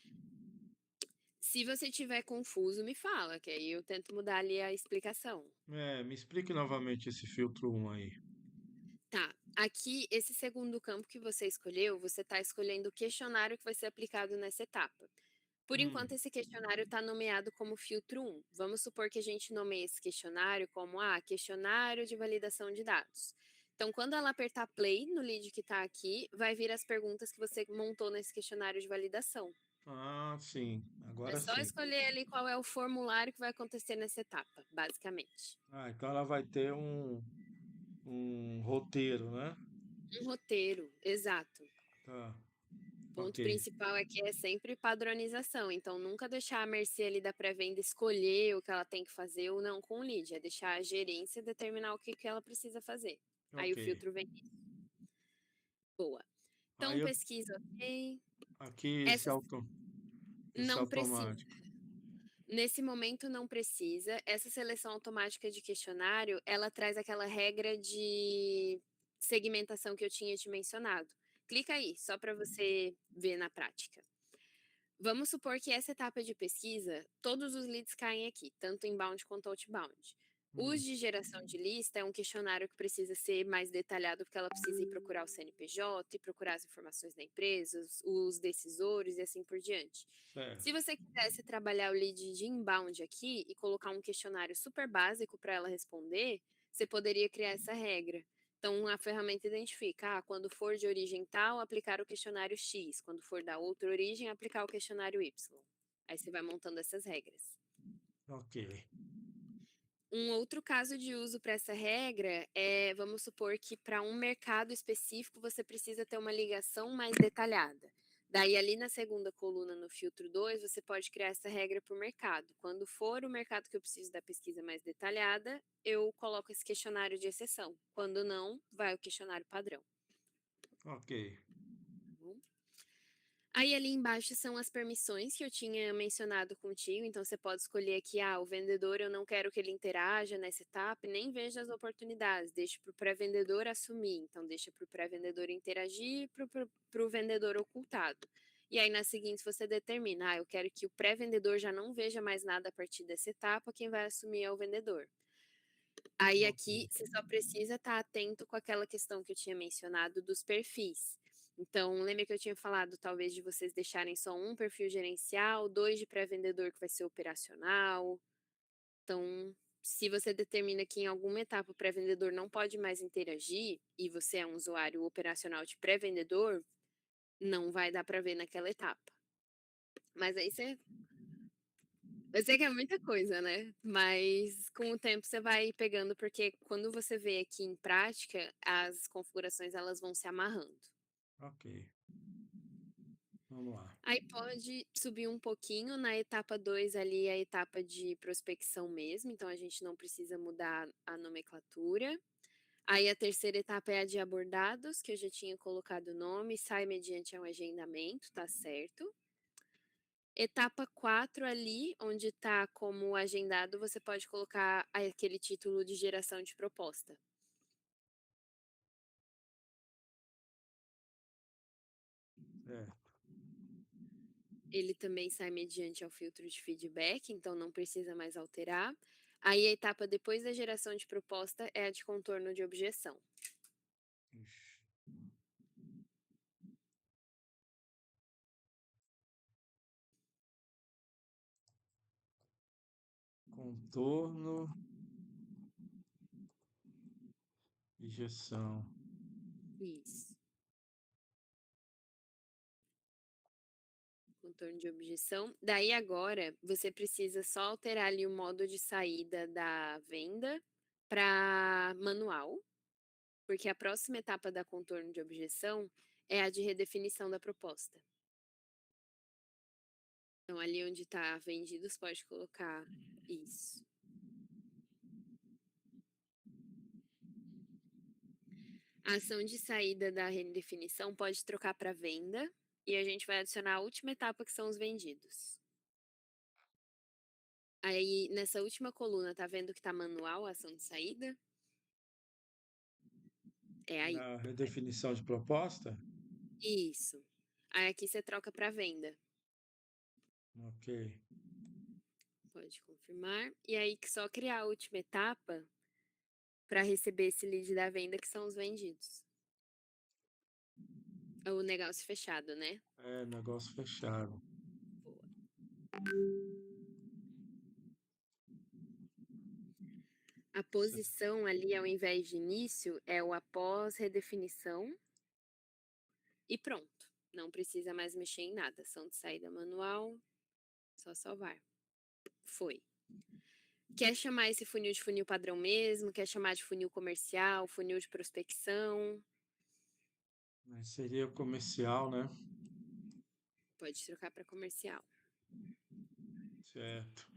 Se você tiver confuso, me fala, que aí eu tento mudar ali a explicação. Me explique novamente esse filtro um aí. Tá. Aqui, esse segundo campo que você escolheu, você está escolhendo o questionário que vai ser aplicado nessa etapa. Por Hum. enquanto, esse questionário está nomeado como filtro 1. Vamos supor que a gente nomeie esse questionário como questionário de validação de dados. Então, quando ela apertar play no lead que está aqui, vai vir as perguntas que você montou nesse questionário de validação. Ah, sim. É Agora só sim. escolher ali qual é o formulário que vai acontecer nessa etapa, basicamente. Ah, então ela vai ter um roteiro, né? Um roteiro, exato. Tá. O Ok. ponto principal aqui é sempre padronização, então nunca deixar a mercê ali da pré-venda escolher o que ela tem que fazer ou não com o lead, é deixar a gerência determinar o que, que ela precisa fazer. Aí Ok. o filtro vem boa. Aí Então, eu, pesquisa, ok. aqui Essa esse não precisa. automático. Nesse momento não precisa. Essa seleção automática de questionário, ela traz aquela regra de segmentação que eu tinha te mencionado. Clica aí, só para você ver na prática. Vamos supor que essa etapa de pesquisa, todos os leads caem aqui, tanto inbound quanto outbound. Os Hum, de geração de lista é um questionário que precisa ser mais detalhado, porque ela precisa ir procurar o CNPJ, e procurar as informações da empresa, os decisores e assim por diante. Se certo. você quisesse trabalhar o lead de inbound aqui e colocar um questionário super básico para ela responder, você poderia criar essa regra. Então, a ferramenta identifica, quando for de origem tal, aplicar o questionário X, quando for da outra origem, aplicar o questionário Y. Aí você vai montando essas regras. Ok. Um outro caso de uso para essa regra é, vamos supor que para um mercado específico você precisa ter uma ligação mais detalhada. Daí, ali na segunda coluna, no filtro 2, você pode criar essa regra para o mercado. Quando for o mercado que eu preciso da pesquisa mais detalhada, eu coloco esse questionário de exceção. Quando não, vai o questionário padrão. Ok. Aí ali embaixo são as permissões que eu tinha mencionado contigo, então você pode escolher aqui, o vendedor eu não quero que ele interaja nessa etapa, e nem veja as oportunidades, deixa para o pré-vendedor assumir, então deixa para o pré-vendedor interagir e para o vendedor ocultado. E aí nas seguintes você determina, eu quero que o pré-vendedor já não veja mais nada a partir dessa etapa, quem vai assumir é o vendedor. Aí aqui Ok. você só precisa estar atento com aquela questão que eu tinha mencionado dos perfis. Então, lembra que eu tinha falado talvez de vocês deixarem só um perfil gerencial, dois de pré-vendedor que vai ser operacional. Então, se você determina que em alguma etapa o pré-vendedor não pode mais interagir e você é um usuário operacional de pré-vendedor, não vai dar para ver naquela etapa. Mas aí você eu sei que é muita coisa, né, mas com o tempo você vai pegando, porque quando você vê aqui em prática, as configurações elas vão se amarrando. Ok. Vamos lá. Aí pode subir um pouquinho na etapa 2 ali, a etapa de prospecção mesmo, então a gente não precisa mudar a nomenclatura. Aí a terceira etapa é a de abordados, que eu já tinha colocado o nome, sai mediante um agendamento, tá certo. Etapa 4 ali, onde está como agendado, você pode colocar aquele título de geração de proposta. Certo. Ele também sai mediante ao filtro de feedback, então não precisa mais alterar. Aí a etapa depois da geração de proposta é a de contorno de objeção. Ixi. Contorno, injeção. Isso. Contorno de objeção. Daí agora você precisa só alterar ali o modo de saída da venda para manual, porque a próxima etapa da contorno de objeção é a de redefinição da proposta. Então, ali onde está vendidos, pode colocar isso. A ação de saída da redefinição pode trocar para venda e a gente vai adicionar a última etapa, que são os vendidos. Aí, nessa última coluna, tá vendo que tá manual a ação de saída? É aí. Na redefinição de proposta? Isso. Aí aqui você troca para venda. Ok. Pode confirmar. E aí que só criar a última etapa para receber esse lead da venda, que são os vendidos. O negócio fechado, né? É, negócio fechado. Boa. A posição ali, ao invés de início, é o após redefinição e pronto. Não precisa mais mexer em nada. Ação de saída manual, só salvar. Foi. Quer chamar esse funil de funil padrão mesmo? Quer chamar de funil comercial, funil de prospecção? Mas seria comercial, né? Pode trocar para comercial. Certo.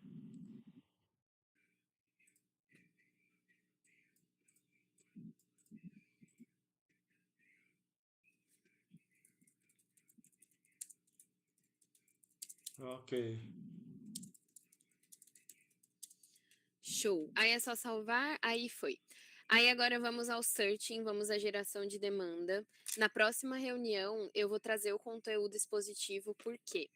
Ok. Show. Aí é só salvar, aí foi. Aí agora vamos ao searching, vamos à geração de demanda. Na próxima reunião, eu vou trazer o conteúdo expositivo, por quê?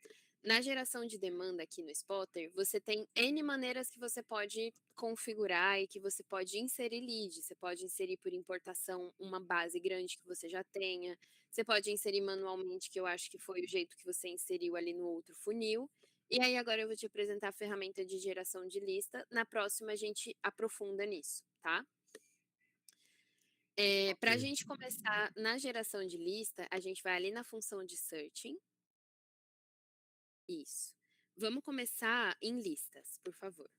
Na geração de demanda aqui no Spotter, você tem N maneiras que você pode configurar e que você pode inserir lead. Você pode inserir por importação uma base grande que você já tenha. Você pode inserir manualmente, que eu acho que foi o jeito que você inseriu ali no outro funil. E aí agora eu vou te apresentar a ferramenta de geração de lista. Na próxima a gente aprofunda nisso, tá? Para a Ok. gente começar na geração de lista, a gente vai ali na função de searching. Isso. Vamos começar em listas, por favor.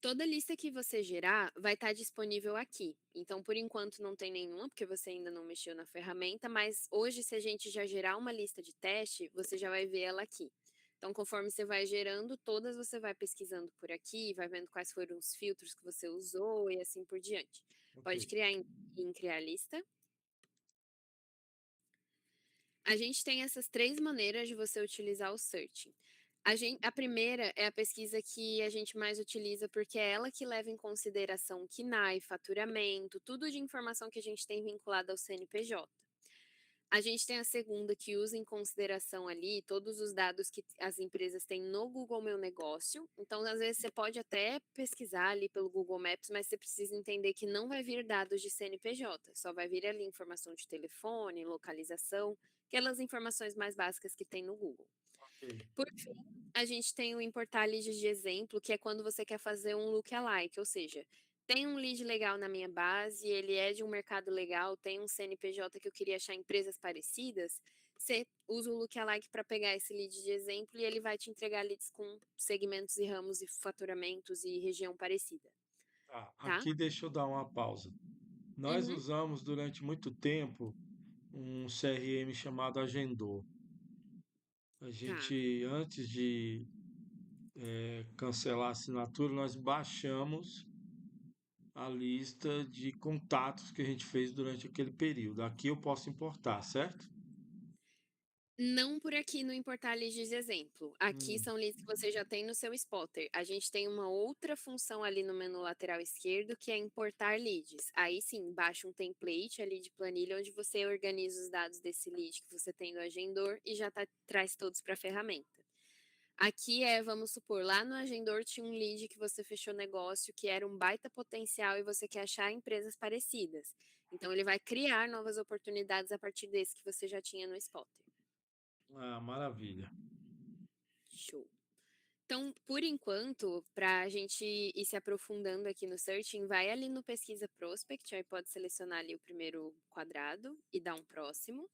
Toda lista que você gerar vai estar disponível aqui. Então, por enquanto, não tem nenhuma, porque você ainda não mexeu na ferramenta, mas hoje, se a gente já gerar uma lista de teste, você já vai ver ela aqui. Então, conforme você vai gerando, todas você vai pesquisando por aqui, vai vendo quais foram os filtros que você usou e assim por diante. Ok. Pode criar em criar lista. A gente tem essas três maneiras de você utilizar o searching. A primeira é a pesquisa que a gente mais utiliza, porque é ela que leva em consideração o KNAI, faturamento, tudo de informação que a gente tem vinculado ao CNPJ. A gente tem a segunda, que usa em consideração ali todos os dados que as empresas têm no Google Meu Negócio. Então, às vezes, você pode até pesquisar ali pelo Google Maps, mas você precisa entender que não vai vir dados de CNPJ, só vai vir ali informação de telefone, localização, aquelas informações mais básicas que tem no Google. Ok. Por fim, a gente tem o importar leads de exemplo, que é quando você quer fazer um lookalike, ou seja, tem um lead legal na minha base, ele é de um mercado legal, tem um CNPJ que eu queria achar empresas parecidas, você usa o lookalike para pegar esse lead de exemplo e ele vai te entregar leads com segmentos e ramos e faturamentos e região parecida, Tá. tá? Aqui deixa eu dar uma pausa. Nós Uhum, usamos durante muito tempo um CRM chamado Agendor. A tá. gente, antes de cancelar a assinatura, nós baixamos a lista de contatos que a gente fez durante aquele período. Aqui eu posso importar, certo? Não por aqui no Importar Leads de exemplo. Aqui Hum, são leads que você já tem no seu spotter. A gente tem uma outra função ali no menu lateral esquerdo que é importar leads. Aí sim, baixa um template ali de planilha onde você organiza os dados desse lead que você tem no Agendor e já traz todos para a ferramenta. Aqui vamos supor, lá no Agendor tinha um lead que você fechou negócio que era um baita potencial e você quer achar empresas parecidas. Então ele vai criar novas oportunidades a partir desse que você já tinha no spotter. maravilha. Show. Então, por enquanto, para a gente ir se aprofundando aqui no searching, vai ali no pesquisa prospect, aí pode selecionar ali o primeiro quadrado e dar um próximo.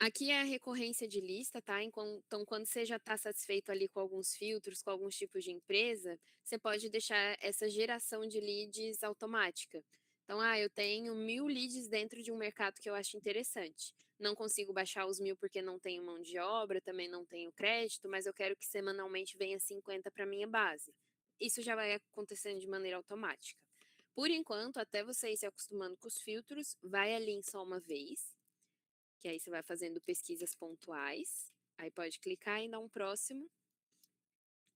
Aqui é a recorrência de lista, tá? Então, quando você já está satisfeito ali com alguns filtros, com alguns tipos de empresa, você pode deixar essa geração de leads automática. Então, eu tenho 1.000 leads dentro de um mercado que eu acho interessante. Não consigo baixar os 1.000 porque não tenho mão de obra, também não tenho crédito, mas eu quero que semanalmente venha 50 para minha base. Isso já vai acontecendo de maneira automática. Por enquanto, até você ir se acostumando com os filtros, vai ali em só uma vez, que aí você vai fazendo pesquisas pontuais, aí pode clicar e dar um próximo,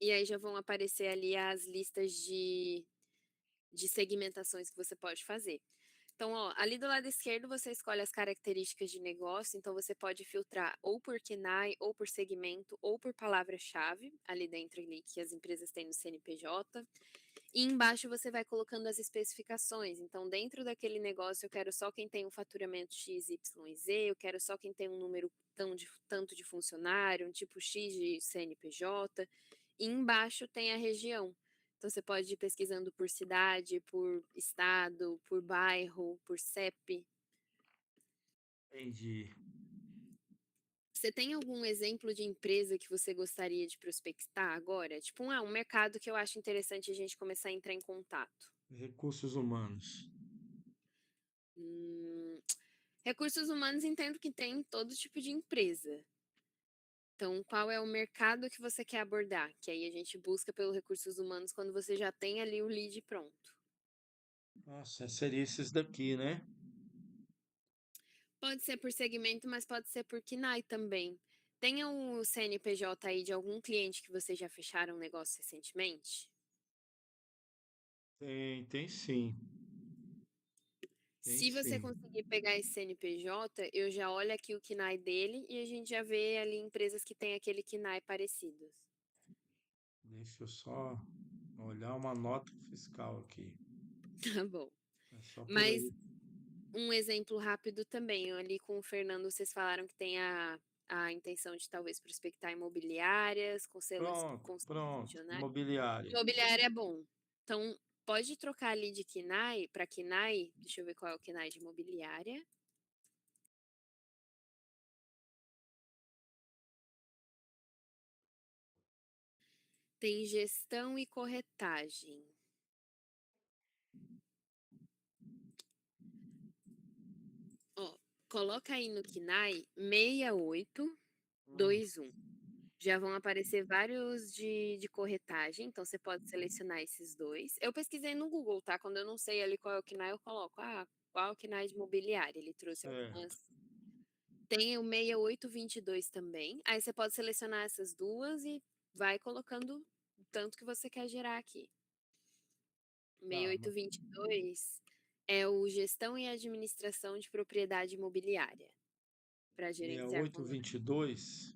e aí já vão aparecer ali as listas de segmentações que você pode fazer. Então, ali do lado esquerdo você escolhe as características de negócio, então você pode filtrar ou por KNAI, ou por segmento, ou por palavra-chave, ali dentro ali que as empresas têm no CNPJ. E embaixo você vai colocando as especificações. Então, dentro daquele negócio, eu quero só quem tem um faturamento X, Y e Z, eu quero só quem tem um número tanto de funcionário, um tipo X de CNPJ. E embaixo tem a região. Então, você pode ir pesquisando por cidade, por estado, por bairro, por CEP. Entendi. Você tem algum exemplo de empresa que você gostaria de prospectar agora? Tipo, um mercado que eu acho interessante a gente começar a entrar em contato. Recursos humanos. Hum, Recursos humanos entendo que tem todo tipo de empresa. Então, qual é o mercado que você quer abordar? Que aí a gente busca pelo recursos humanos quando você já tem ali o lead pronto. Nossa, seria esses daqui, né? Pode ser por segmento, mas pode ser por KNAI também. Tem o CNPJ aí de algum cliente que vocês já fecharam um negócio recentemente? Tem sim. Tem Se você sim. conseguir pegar esse CNPJ, eu já olho aqui o KNAI dele e a gente já vê ali empresas que têm aquele KNAI parecidos. Deixa eu só olhar uma nota fiscal aqui. Tá bom. É só por Mas aí. um exemplo rápido também, ali com o Fernando, vocês falaram que tem a intenção de talvez prospectar imobiliárias, Pronto, com selo pronto. funcionário. Imobiliária. Imobiliária é bom. Então, pode trocar ali de KNAI para KNAI. Deixa eu ver qual é o KNAI de imobiliária. Tem gestão e corretagem. Ó, coloca aí no KNAI Hum, 6821. Já vão aparecer vários de corretagem, então você pode selecionar esses dois. Eu pesquisei no Google, tá? Quando eu não sei ali qual é o KNAI, eu coloco, qual é o KNAI de imobiliária? Ele trouxe certo. algumas. Tem o 6822 também. Aí você pode selecionar essas duas e vai colocando o tanto que você quer gerar aqui. Tá. 6822 é o gestão e administração de propriedade imobiliária, para gerenciar condomínio. 6822.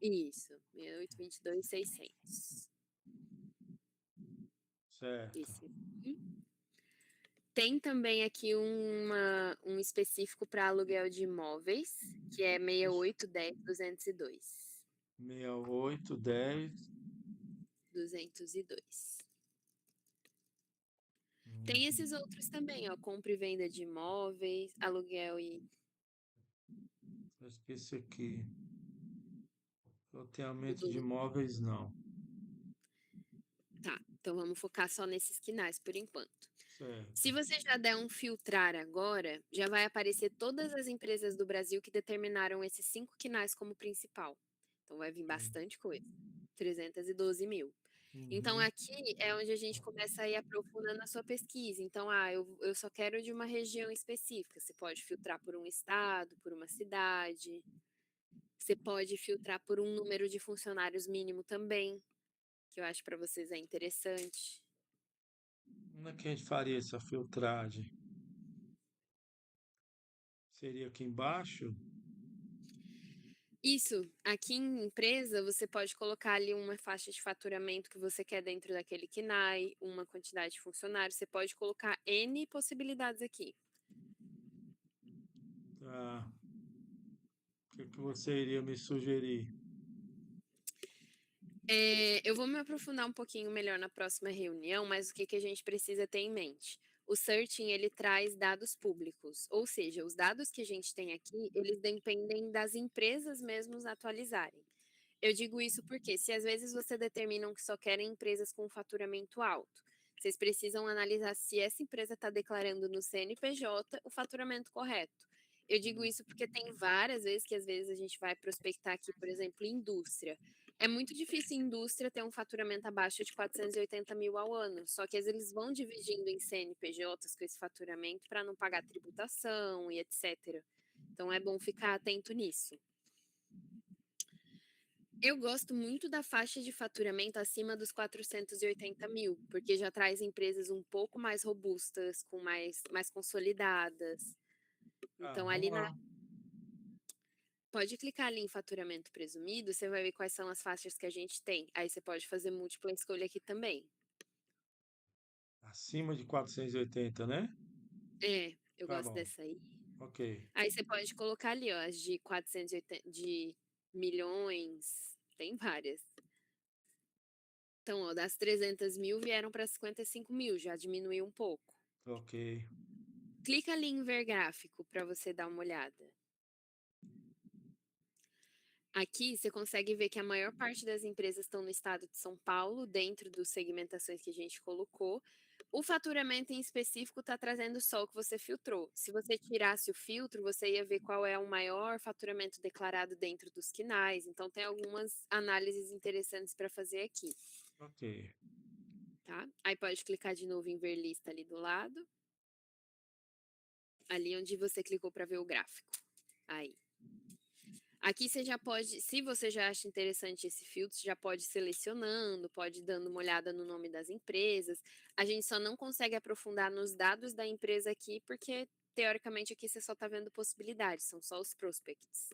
Isso, 6822.600. Certo. Esse aqui. Tem também aqui um específico para aluguel de imóveis, que é 6810.202. 6810. 202. Tem esses Hum, outros também, ó, compra e venda de imóveis, aluguel e Acho que esse aqui. o Loteamento de do. imóveis, não. Tá, então vamos focar só nesses quinais por enquanto. Certo. Se você já der um filtrar agora, já vai aparecer todas as empresas do Brasil que determinaram esses 5 quinais como principal. Então vai vir Sim. bastante coisa. 312 mil. Então Uhum. aqui é onde a gente começa a ir aprofundando a sua pesquisa. Então, eu só quero de uma região específica. Você pode filtrar por um estado, por uma cidade. Você pode filtrar por um número de funcionários mínimo também, que eu acho para vocês é interessante. Como é que a gente faria essa filtragem? Seria aqui embaixo? Isso, aqui em empresa, você pode colocar ali uma faixa de faturamento que você quer dentro daquele KNAI, uma quantidade de funcionários, você pode colocar N possibilidades aqui. Tá. O que que você iria me sugerir? Eu vou me aprofundar um pouquinho melhor na próxima reunião, mas o que que a gente precisa ter em mente? O searching, ele traz dados públicos, ou seja, os dados que a gente tem aqui, eles dependem das empresas mesmos atualizarem. Eu digo isso porque se às vezes você determinam que só querem empresas com faturamento alto, vocês precisam analisar se essa empresa está declarando no CNPJ o faturamento correto. Eu digo isso porque tem várias vezes que às vezes a gente vai prospectar aqui, por exemplo, indústria. É muito difícil indústria ter um faturamento abaixo de 480 mil ao ano, só que às vezes eles vão dividindo em CNPJs com esse faturamento para não pagar tributação e etc. Então é bom ficar atento nisso. Eu gosto muito da faixa de faturamento acima dos 480 mil, porque já traz empresas um pouco mais robustas, com mais consolidadas. Ah, Então, vamos ali lá. pode clicar ali em faturamento presumido, você vai ver quais são as faixas que a gente tem. Aí você pode fazer múltipla escolha aqui também. Acima de 480, né? Eu Tá gosto bom. dessa aí. Ok. Aí você pode colocar ali, ó, as de 480, de milhões, tem várias. Então, ó, das 300 mil vieram para 55 mil, já diminuiu um pouco. Ok. Clica ali em ver gráfico para você dar uma olhada. Aqui você consegue ver que a maior parte das empresas estão no estado de São Paulo, dentro das segmentações que a gente colocou. O faturamento em específico está trazendo só o que você filtrou. Se você tirasse o filtro, você ia ver qual é o maior faturamento declarado dentro dos quinais. Então, tem algumas análises interessantes para fazer aqui, Ok. tá? Aí pode clicar de novo em ver lista ali do lado, ali onde você clicou para ver o gráfico. Aí. Aqui você já pode, se você já acha interessante esse filtro, você já pode ir selecionando, pode ir dando uma olhada no nome das empresas. A gente só não consegue aprofundar nos dados da empresa aqui, porque teoricamente aqui você só está vendo possibilidades, são só os prospects.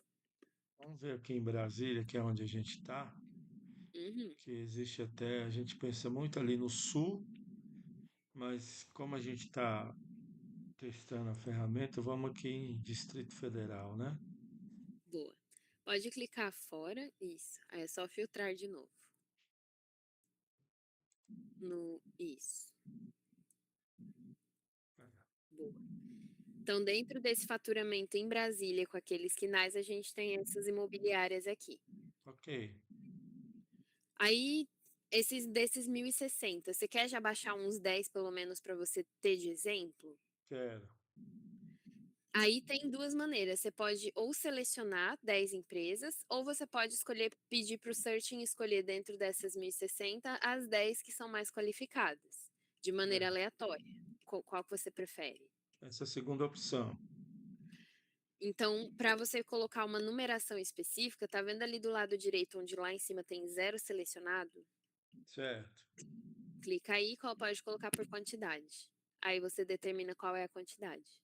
Vamos ver aqui em Brasília, que é onde a gente está, Uhum, que existe até, a gente pensa muito ali no sul, mas como a gente está testando a ferramenta, vamos aqui em Distrito Federal, né? boa. Pode clicar fora, isso. Aí é só filtrar de novo. No isso. Boa. Então, dentro desse faturamento em Brasília, com aqueles quinais, a gente tem essas imobiliárias aqui. Ok, Aí, esses desses 1.060, você quer já baixar uns 10 pelo menos para você ter de exemplo? quero. Aí tem duas maneiras, você pode ou selecionar 10 empresas, ou você pode escolher, pedir para o Searching escolher dentro dessas 1.060 as 10 que são mais qualificadas, de maneira É, aleatória. Qual que você prefere? essa é a segunda opção. Então, para você colocar uma numeração específica, tá vendo ali do lado direito, onde lá em cima tem zero selecionado? Certo. Clica aí, pode colocar por quantidade. Aí você determina qual é a quantidade.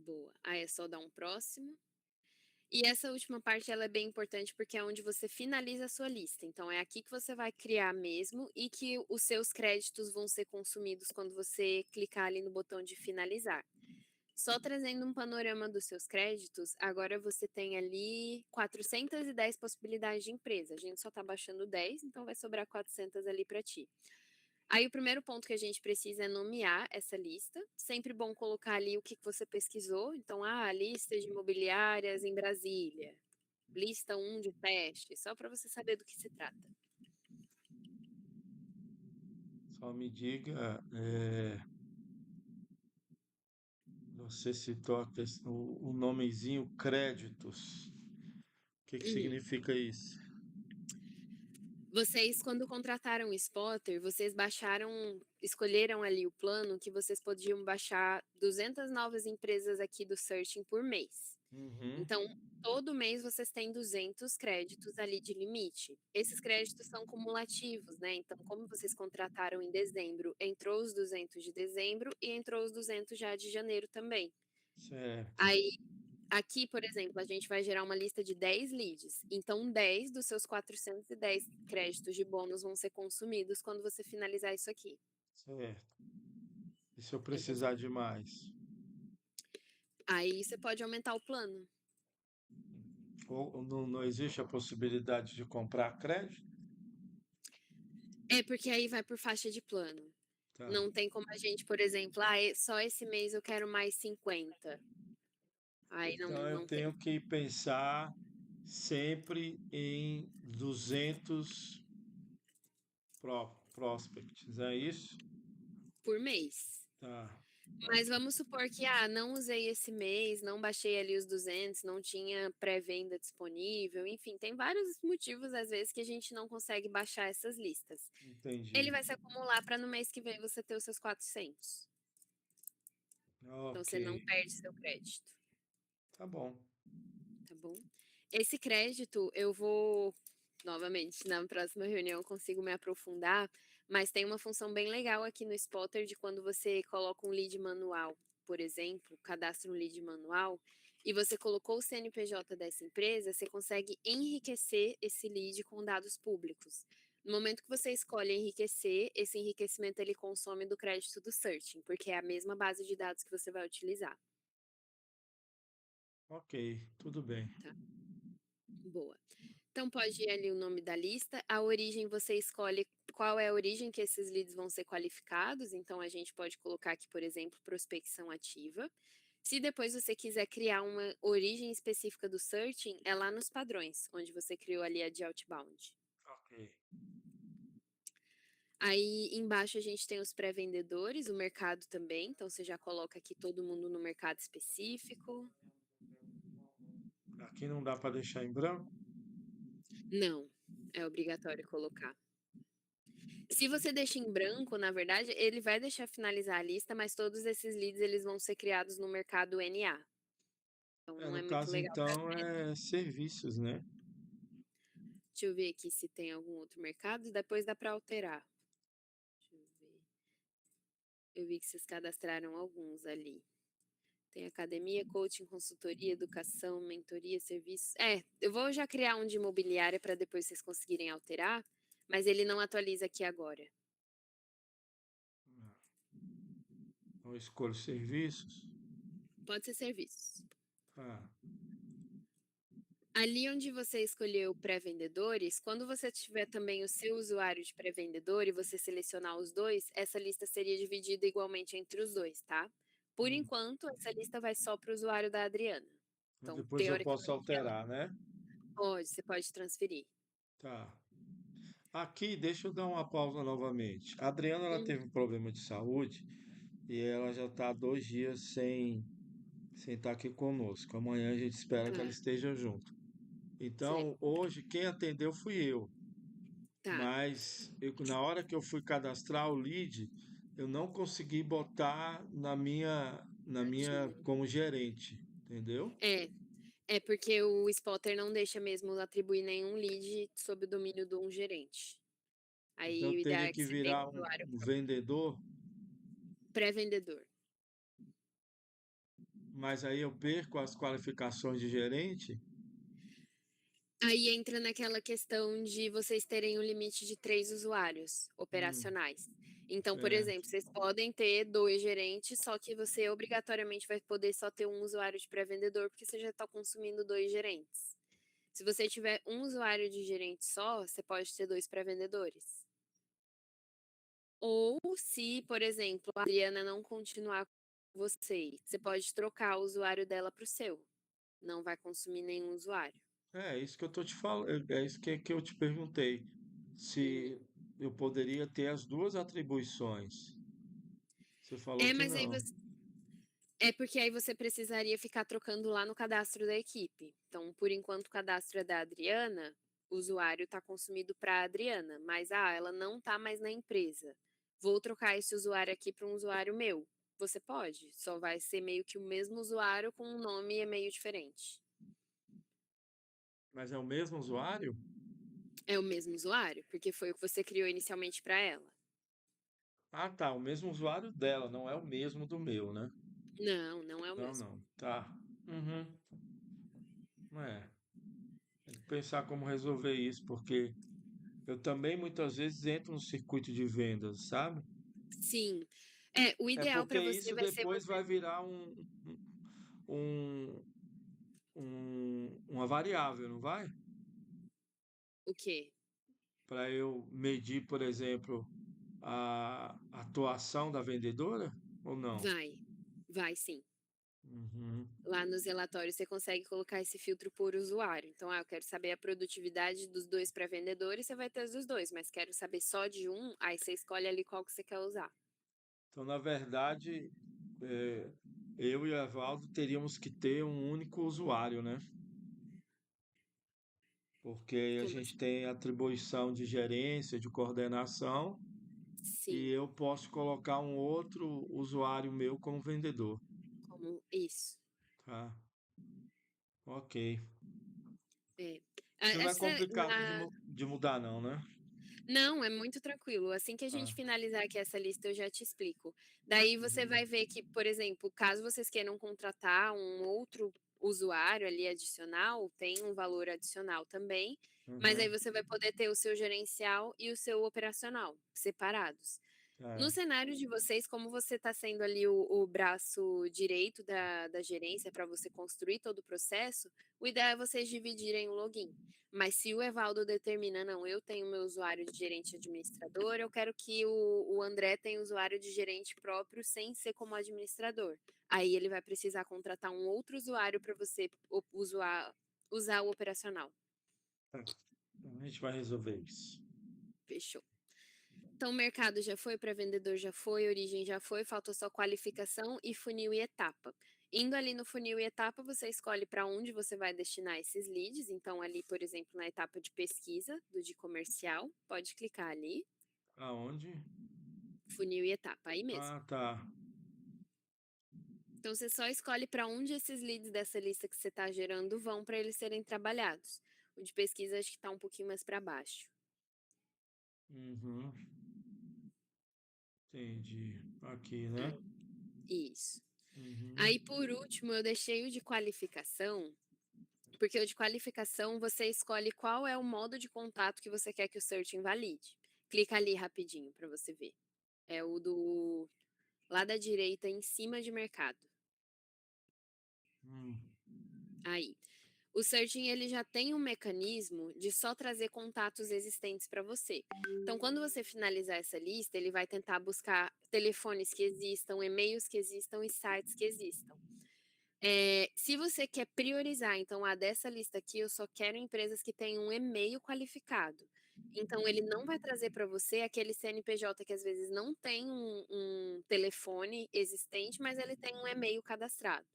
Boa. Aí é só dar um próximo. E essa última parte ela é bem importante porque é onde você finaliza a sua lista. Então é aqui que você vai criar mesmo e que os seus créditos vão ser consumidos quando você clicar ali no botão de finalizar. Só trazendo um panorama dos seus créditos, agora você tem ali 410 possibilidades de empresa. A gente só está baixando 10, então vai sobrar 400 ali para ti. Aí o primeiro ponto que a gente precisa é nomear essa lista. Sempre bom colocar ali o que você pesquisou. Então, lista de imobiliárias em Brasília, lista 1 de teste, só para você saber do que se trata. Só me diga, você citou o nomezinho créditos. O que que Uhum. significa isso? Vocês, quando contrataram o Spotter, vocês escolheram ali o plano que vocês podiam baixar 200 novas empresas aqui do Searching por mês. Uhum, Então, todo mês vocês têm 200 créditos ali de limite. Esses créditos são cumulativos, né? Então, como vocês contrataram em dezembro, entrou os 200 de dezembro e entrou os 200 já de janeiro também. certo. Aí, aqui, por exemplo, a gente vai gerar uma lista de 10 leads. Então, 10 dos seus 410 créditos de bônus vão ser consumidos quando você finalizar isso aqui. Certo. E se eu Entendeu? precisar de mais? Aí você pode aumentar o plano. Ou não existe a possibilidade de comprar crédito? É, porque aí vai por faixa de plano. Tá. Não tem como a gente, por exemplo, só esse mês eu quero mais 50. Aí não, Então eu não tem. tenho que pensar sempre em 200 prospects, é isso? Por mês. Tá. Mas vamos supor que, não usei esse mês, não baixei ali os 200, não tinha pré-venda disponível, enfim, tem vários motivos às vezes que a gente não consegue baixar essas listas. Ele Entendi. vai se acumular para no mês que vem você ter os seus 400. Então Ok. você não perde seu crédito, Tá bom. tá bom? Esse crédito eu vou, novamente, na próxima reunião consigo me aprofundar, mas tem uma função bem legal aqui no Spotter de quando você coloca um lead manual, por exemplo, cadastra um lead manual, e você colocou o CNPJ dessa empresa, você consegue enriquecer esse lead com dados públicos. No momento que você escolhe enriquecer, esse enriquecimento ele consome do crédito do Searching, porque é a mesma base de dados que você vai utilizar, Ok, tudo bem. tá? Boa. Então pode ir ali o nome da lista. A origem você escolhe qual é a origem que esses leads vão ser qualificados. Então a gente pode colocar aqui, por exemplo, prospecção ativa. Se depois você quiser criar uma origem específica do searching, é lá nos padrões, onde você criou ali a de outbound. Ok. Aí embaixo a gente tem os pré-vendedores, o mercado também. Então você já coloca aqui todo mundo no mercado específico. Aqui não dá para deixar em branco? Não, é obrigatório colocar. Se você deixa em branco, na verdade, ele vai deixar finalizar a lista, mas todos esses leads eles vão ser criados no mercado NA. Então É, não no é muito caso legal para as então metas. é serviços, né? Deixa eu ver aqui se tem algum outro mercado, depois dá para alterar. Deixa eu ver. Eu vi que vocês cadastraram alguns ali. Tem academia, coaching, consultoria, educação, mentoria, serviços. Eu vou já criar um de imobiliária para depois vocês conseguirem alterar, mas ele não atualiza aqui agora. Eu escolho serviços. Pode ser serviços. Ah, Ali onde você escolheu pré-vendedores, quando você tiver também o seu usuário de pré-vendedor e você selecionar os dois, essa lista seria dividida igualmente entre os dois, tá? Por hum. enquanto, essa lista vai só para o usuário da Adriana. Então, Depois eu posso teoricamente, ela alterar, né? você pode transferir. Tá. Aqui, deixa eu dar uma pausa novamente. A Adriana, ela Uhum, teve um problema de saúde e ela já está 2 dias sem estar aqui conosco. Amanhã a gente espera que ela tá, esteja junto. certo, Então, hoje, quem atendeu fui eu. tá, Mas na hora que eu fui cadastrar o lead, eu não consegui botar na minha certinho. como gerente, entendeu? É, é porque o spotter não deixa mesmo atribuir nenhum lead sob o domínio de um gerente. Então Aí eu o ideal teria é que que você tenha virar um usuário um vendedor, pré-vendedor. mas aí eu perco as qualificações de gerente. Aí entra naquela questão de vocês terem um limite de 3 usuários Hum, operacionais. Então, por certo. exemplo, vocês podem ter 2 gerentes, só que você obrigatoriamente vai poder só ter um usuário de pré-vendedor, porque você já está consumindo 2 gerentes. Se você tiver um usuário de gerente só, você pode ter 2 pré-vendedores. Ou se, por exemplo, a Adriana não continuar com você pode trocar o usuário dela para o seu. Não vai consumir nenhum usuário. É isso que eu tô te falando, é isso que eu te perguntei, Uhum. se eu poderia ter as duas atribuições. Você falou É, que mas aí não. você É porque aí você precisaria ficar trocando lá no cadastro da equipe. Então, por enquanto, o cadastro é da Adriana, o usuário está consumido para a Adriana, mas ela não está mais na empresa. Vou trocar esse usuário aqui para um usuário meu. Você pode, só vai ser meio que o mesmo usuário com um nome meio diferente. Mas é o mesmo usuário? É o mesmo usuário, porque foi o que você criou inicialmente para ela. Ah, tá, o mesmo usuário dela, não é o mesmo do meu, né? Não, não é o Não, mesmo. não. Tá. Uhum. É. Tem que pensar como resolver isso, porque eu também muitas vezes entro no circuito de vendas, sabe? Sim. O É ideal porque para você isso vai ser depois você. vai virar um, uma variável, não vai? O quê? Para eu medir, por exemplo, a atuação da vendedora ou não? Vai, vai sim. Uhum. Lá nos relatórios você consegue colocar esse filtro por usuário. Então, eu quero saber a produtividade dos 2 para vendedores, você vai ter os dos 2, mas quero saber só de um, aí você escolhe ali qual que você quer usar. Então, na verdade, é, eu e o Evaldo teríamos que ter um único usuário, né? Porque a Como gente assim? tem atribuição de gerência, de coordenação, e Sim, eu posso colocar um outro usuário meu como vendedor, como isso. tá? Ok. É. Isso não é Essa complicado na de mudar, não, né? Não, é muito tranquilo. Assim que a Tá. gente finalizar aqui essa lista, eu já te explico. Daí você Uhum. vai ver que, por exemplo, caso vocês queiram contratar um outro usuário ali adicional, tem um valor adicional também, mas aí Uhum. você vai poder ter o seu gerencial e o seu operacional separados. No É. cenário de vocês, como você está sendo ali o braço direito da gerência para você construir todo o processo, o ideal é vocês dividirem o login. Mas se o Evaldo determina, não, eu tenho meu usuário de gerente administrador, eu quero que o André tenha usuário de gerente próprio sem ser como administrador. Aí ele vai precisar contratar um outro usuário para você usar o operacional. Tá. Então, a gente vai resolver isso. Fechou. Então, o mercado já foi, para vendedor já foi, origem já foi, faltou só qualificação e funil e etapa. Indo ali no funil e etapa, você escolhe para onde você vai destinar esses leads. Então, ali, por exemplo, na etapa de pesquisa do de comercial, pode clicar ali, Aonde? funil e etapa, aí mesmo. Ah, tá. Então, você só escolhe para onde esses leads dessa lista que você está gerando vão para eles serem trabalhados. O de pesquisa acho que está um pouquinho mais para baixo. Uhum. Entendi. Aqui, né? Aí, isso. Uhum. Aí, por último, eu deixei o de qualificação. Porque o de qualificação, você escolhe qual é o modo de contato que você quer que o search invalide. Clica ali rapidinho para você ver. É o do lá da direita em cima de mercado. Hum. Aí. O searching ele já tem um mecanismo de só trazer contatos existentes para você. Então, quando você finalizar essa lista, ele vai tentar buscar telefones que existam, e-mails que existam e sites que existam. Se você quer priorizar, então, dessa lista aqui, eu só quero empresas que tenham um e-mail qualificado. Então, ele não vai trazer para você aquele CNPJ que às vezes não tem um telefone existente, mas ele tem um e-mail cadastrado.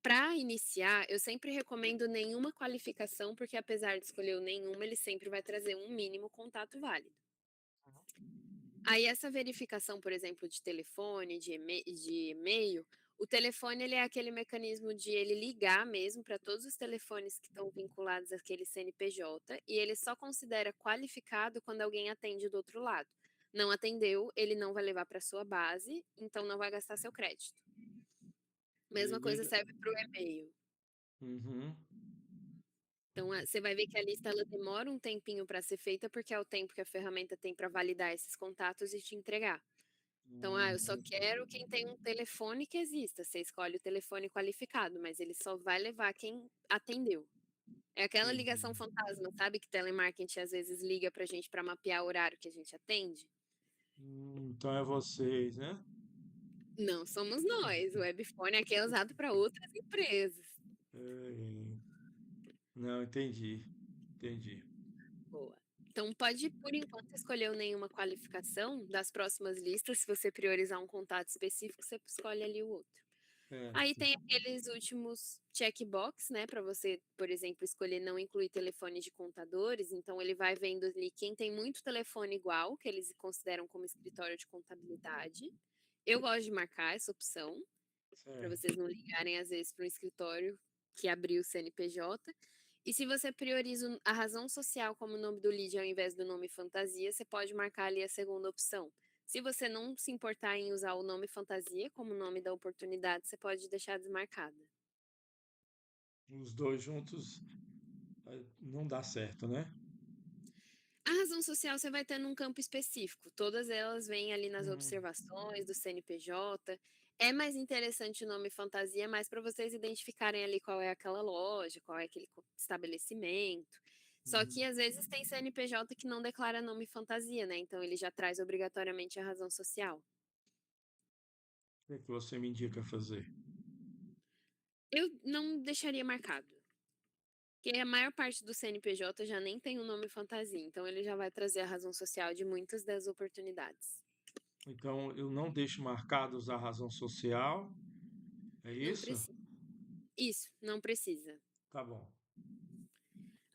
Para iniciar, eu sempre recomendo nenhuma qualificação, porque apesar de escolher o nenhuma, ele sempre vai trazer um mínimo contato válido. Aí essa verificação, por exemplo, de telefone, de e-mail, o telefone ele é aquele mecanismo de ele ligar mesmo para todos os telefones que estão vinculados àquele CNPJ e ele só considera qualificado quando alguém atende do outro lado. Não atendeu, ele não vai levar para sua base, então não vai gastar seu crédito. Ele Mesma coisa liga. serve para o e-mail. Uhum. Então, você vai ver que a lista ela demora um tempinho para ser feita, porque é o tempo que a ferramenta tem para validar esses contatos e te entregar. Então, eu só Uhum. quero quem tem um telefone que exista. Você escolhe o telefone qualificado, mas ele só vai levar quem atendeu. É aquela Entendi. ligação fantasma, sabe? Que telemarketing às vezes liga pra gente para mapear o horário que a gente atende. Então é vocês, né? Não somos nós. O webfone aqui é usado para outras empresas. É, não, entendi. Entendi. Boa. Então, pode, por enquanto, escolher o nenhuma qualificação das próximas listas. Se você priorizar um contato específico, você escolhe ali o outro. Aí Certo. tem aqueles últimos checkbox, né, para você, por exemplo, escolher não incluir telefone de contadores. Então, ele vai vendo ali quem tem muito telefone igual, que eles consideram como escritório de contabilidade. Eu gosto de marcar essa opção, para Certo. vocês não ligarem, às vezes, para um escritório que abriu o CNPJ. E se você prioriza a razão social como nome do lead ao invés do nome fantasia, você pode marcar ali a segunda opção. Se você não se importar em usar o nome fantasia como nome da oportunidade, você pode deixar desmarcada. Os dois juntos não dá certo, né? A razão social você vai ter num campo específico. Todas elas vêm ali nas Hum. observações do CNPJ. É mais interessante o nome fantasia, mais para vocês identificarem ali qual é aquela loja, qual é aquele estabelecimento. Só Uhum. que às vezes tem CNPJ que não declara nome fantasia, né? Então ele já traz obrigatoriamente a razão social. O que é que você me indica fazer? Eu não deixaria marcado, porque a maior parte do CNPJ já nem tem o nome fantasia, então ele já vai trazer a razão social de muitas das oportunidades. Então, eu não deixo marcados a razão social, é Não isso? precisa. Isso, não precisa. Tá bom.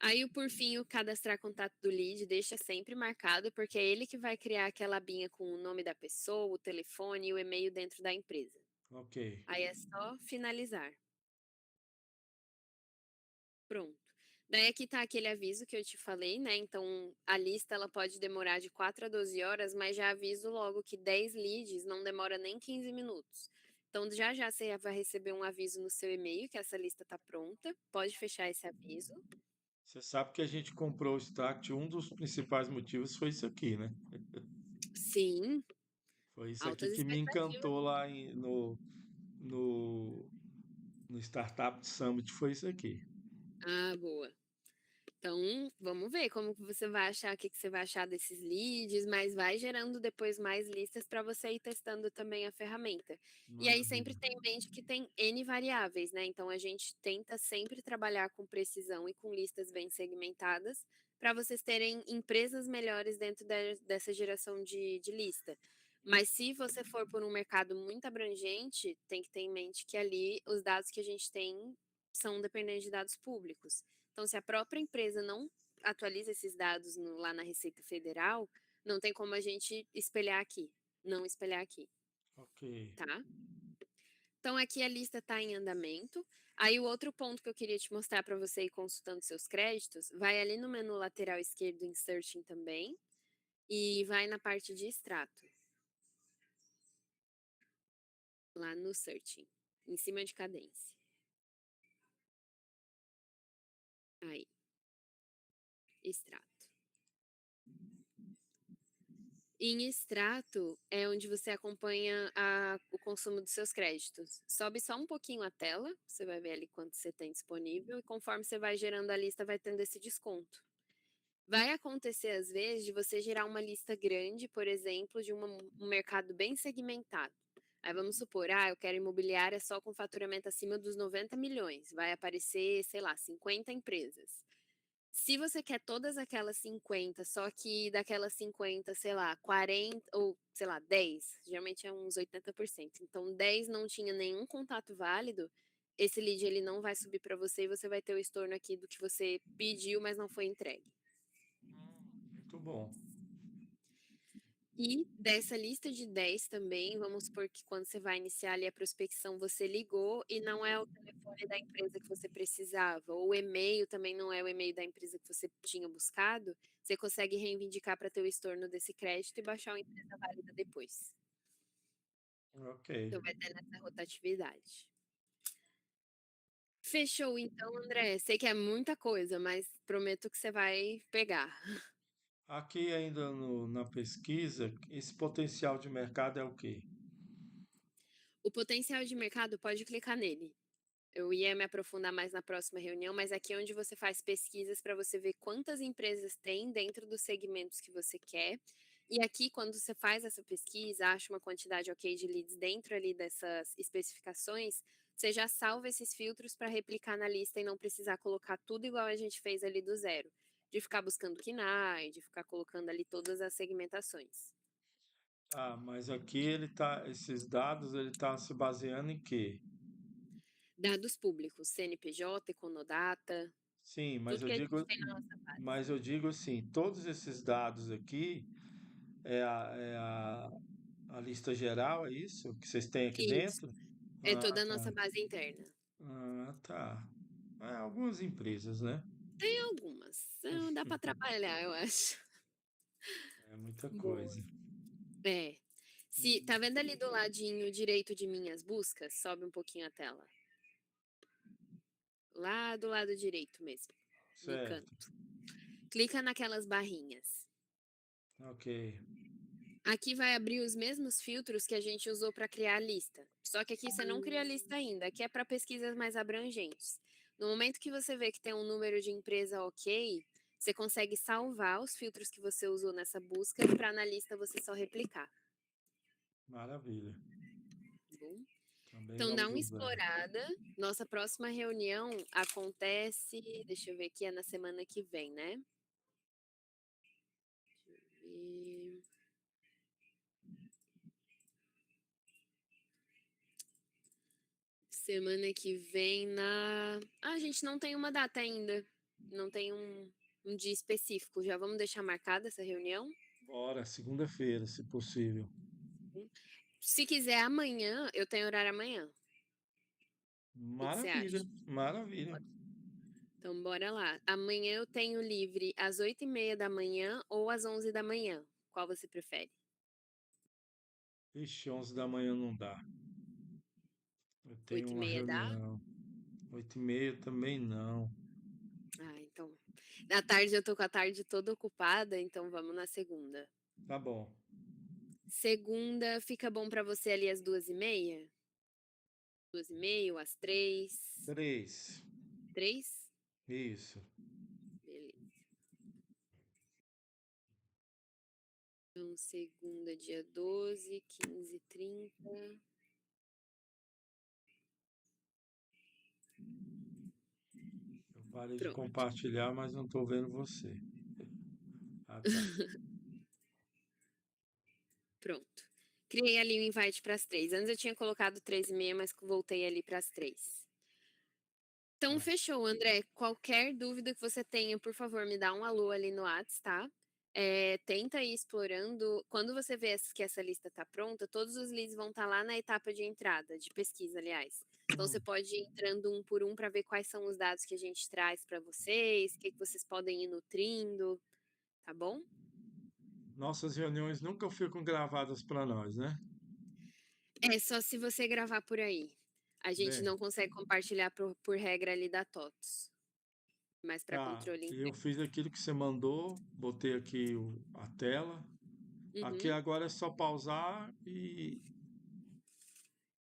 Aí, por fim, o cadastrar contato do lead deixa sempre marcado, porque é ele que vai criar aquela abinha com o nome da pessoa, o telefone e o e-mail dentro da empresa. Ok. Aí é só finalizar. Pronto. Daí aqui tá aquele aviso que eu te falei, né? Então, a lista ela pode demorar de 4 a 12 horas, mas já aviso logo que 10 leads não demora nem 15 minutos. Então, já já você vai receber um aviso no seu e-mail que essa lista tá pronta. Pode fechar esse aviso. Você sabe que a gente comprou o Stact, um dos principais motivos foi isso aqui, né? Sim, Foi isso aqui altas que me expectativas. encantou lá no, no Startup Summit, foi isso aqui. Ah, boa. Então, vamos ver como que você vai achar, o que que você vai achar desses leads, mas vai gerando depois mais listas para você ir testando também a ferramenta. E aí sempre Maravilha. tem em mente que tem N variáveis, né? Então a gente tenta sempre trabalhar com precisão e com listas bem segmentadas para vocês terem empresas melhores dentro dessa geração de lista. Mas se você for por um mercado muito abrangente, tem que ter em mente que ali os dados que a gente tem são dependentes de dados públicos. Então, se a própria empresa não atualiza esses dados lá na Receita Federal, não tem como a gente espelhar aqui, não espelhar aqui, Ok. tá? Então, aqui a lista está em andamento. Aí, o outro ponto que eu queria te mostrar para você ir consultando seus créditos, vai ali no menu lateral esquerdo em Searching também, e vai na parte de extrato, lá no Searching, em cima de cadência. Aí, extrato. Em extrato é onde você acompanha o consumo dos seus créditos. Sobe só um pouquinho a tela, você vai ver ali quanto você tem disponível, e conforme você vai gerando a lista, vai tendo esse desconto. Vai acontecer, às vezes, de você gerar uma lista grande, por exemplo, de um mercado bem segmentado. Aí vamos supor, eu quero imobiliária só com faturamento acima dos 90 milhões. Vai aparecer, sei lá, 50 empresas. Se você quer todas aquelas 50, só que daquelas 50, sei lá, 40 ou, sei lá, 10, geralmente é uns 80%. Então 10 não tinha nenhum contato válido, esse lead ele não vai subir para você e você vai ter o estorno aqui do que você pediu, mas não foi entregue. Muito bom. E dessa lista de 10 também, vamos supor que quando você vai iniciar ali a prospecção, você ligou e não é o telefone da empresa que você precisava, ou o e-mail também não é o e-mail da empresa que você tinha buscado, você consegue reivindicar para ter o estorno desse crédito e baixar uma empresa válida depois. Ok. Então vai ter nessa rotatividade. Fechou então, André. Sei que é muita coisa, mas prometo que você vai pegar. Aqui ainda na pesquisa, esse potencial de mercado é o quê? O potencial de mercado, pode clicar nele. Eu ia me aprofundar mais na próxima reunião, mas aqui é onde você faz pesquisas para você ver quantas empresas tem dentro dos segmentos que você quer. E aqui, quando você faz essa pesquisa, acha uma quantidade ok de leads dentro ali dessas especificações, você já salva esses filtros para replicar na lista e não precisar colocar tudo igual a gente fez ali do zero. De ficar buscando KNAI, de ficar colocando ali todas as segmentações. Ah, mas aqui esses dados ele tá se baseando em quê? Dados públicos, CNPJ, Econodata, Sim, tudo que a gente tem na nossa base. mas eu digo assim, todos esses dados aqui é a lista geral, é isso que vocês têm aqui Isso. dentro? É Ah, toda a tá. nossa base interna. Ah, tá. É, algumas empresas, né? Tem algumas. Dá para trabalhar, eu acho. É muita Boa. coisa. É. Se, tá vendo ali do ladinho direito de minhas buscas? Sobe um pouquinho a tela. Lá do lado direito mesmo, no Certo. canto. Clica naquelas barrinhas. Ok. Aqui vai abrir os mesmos filtros que a gente usou para criar a lista. Só que aqui você não cria a lista ainda, aqui é para pesquisas mais abrangentes. No momento que você vê que tem um número de empresa ok, você consegue salvar os filtros que você usou nessa busca e para na lista você só replicar, Maravilha. tá bom? Também Então dá vamos uma usar. explorada. Nossa próxima reunião acontece, deixa eu ver aqui, é na semana que vem, né? E semana que vem na. Ah, a gente não tem uma data ainda. Não tem um dia específico. Já vamos deixar marcada essa reunião? Bora, segunda-feira, se possível. Se quiser amanhã, eu tenho horário amanhã. O que que você Maravilha, acha? maravilha. Então, bora lá. Amanhã eu tenho livre às 8h30 da manhã ou às 11 da manhã. Qual você prefere? Ixi, 11 da manhã não dá. Eu tenho Oito e uma meia dá? reunião. 8h30 também não. Ah, então. Na tarde eu tô com a tarde toda ocupada, então vamos na segunda. Tá bom. Segunda fica bom pra você ali às 2h30? 2h30 ou às 3? 3. 3? Isso. Beleza. Então, segunda, dia 12, 15h30. Eu parei de Pronto, compartilhar, mas não estou vendo você. Ah, tá. pronto. Criei ali o invite para as 3. Antes eu tinha colocado 3h30, mas voltei ali para as 3. Então, Tá. fechou, André. Qualquer dúvida que você tenha, por favor, me dá um alô ali no Whats, tá? Tenta ir explorando. Quando você vê que essa lista está pronta, todos os leads vão estar lá na etapa de entrada, de pesquisa, aliás. Então, você pode ir entrando um por um para ver quais são os dados que a gente traz para vocês, o que vocês podem ir nutrindo, tá bom? Nossas reuniões nunca ficam gravadas para nós, né? É só se você gravar por aí. A gente Bem, não consegue compartilhar por regra ali da TOTOS, mas para tá. controle Eu interno. fiz aquilo que você mandou, botei aqui a tela. Aqui Uhum. agora é só pausar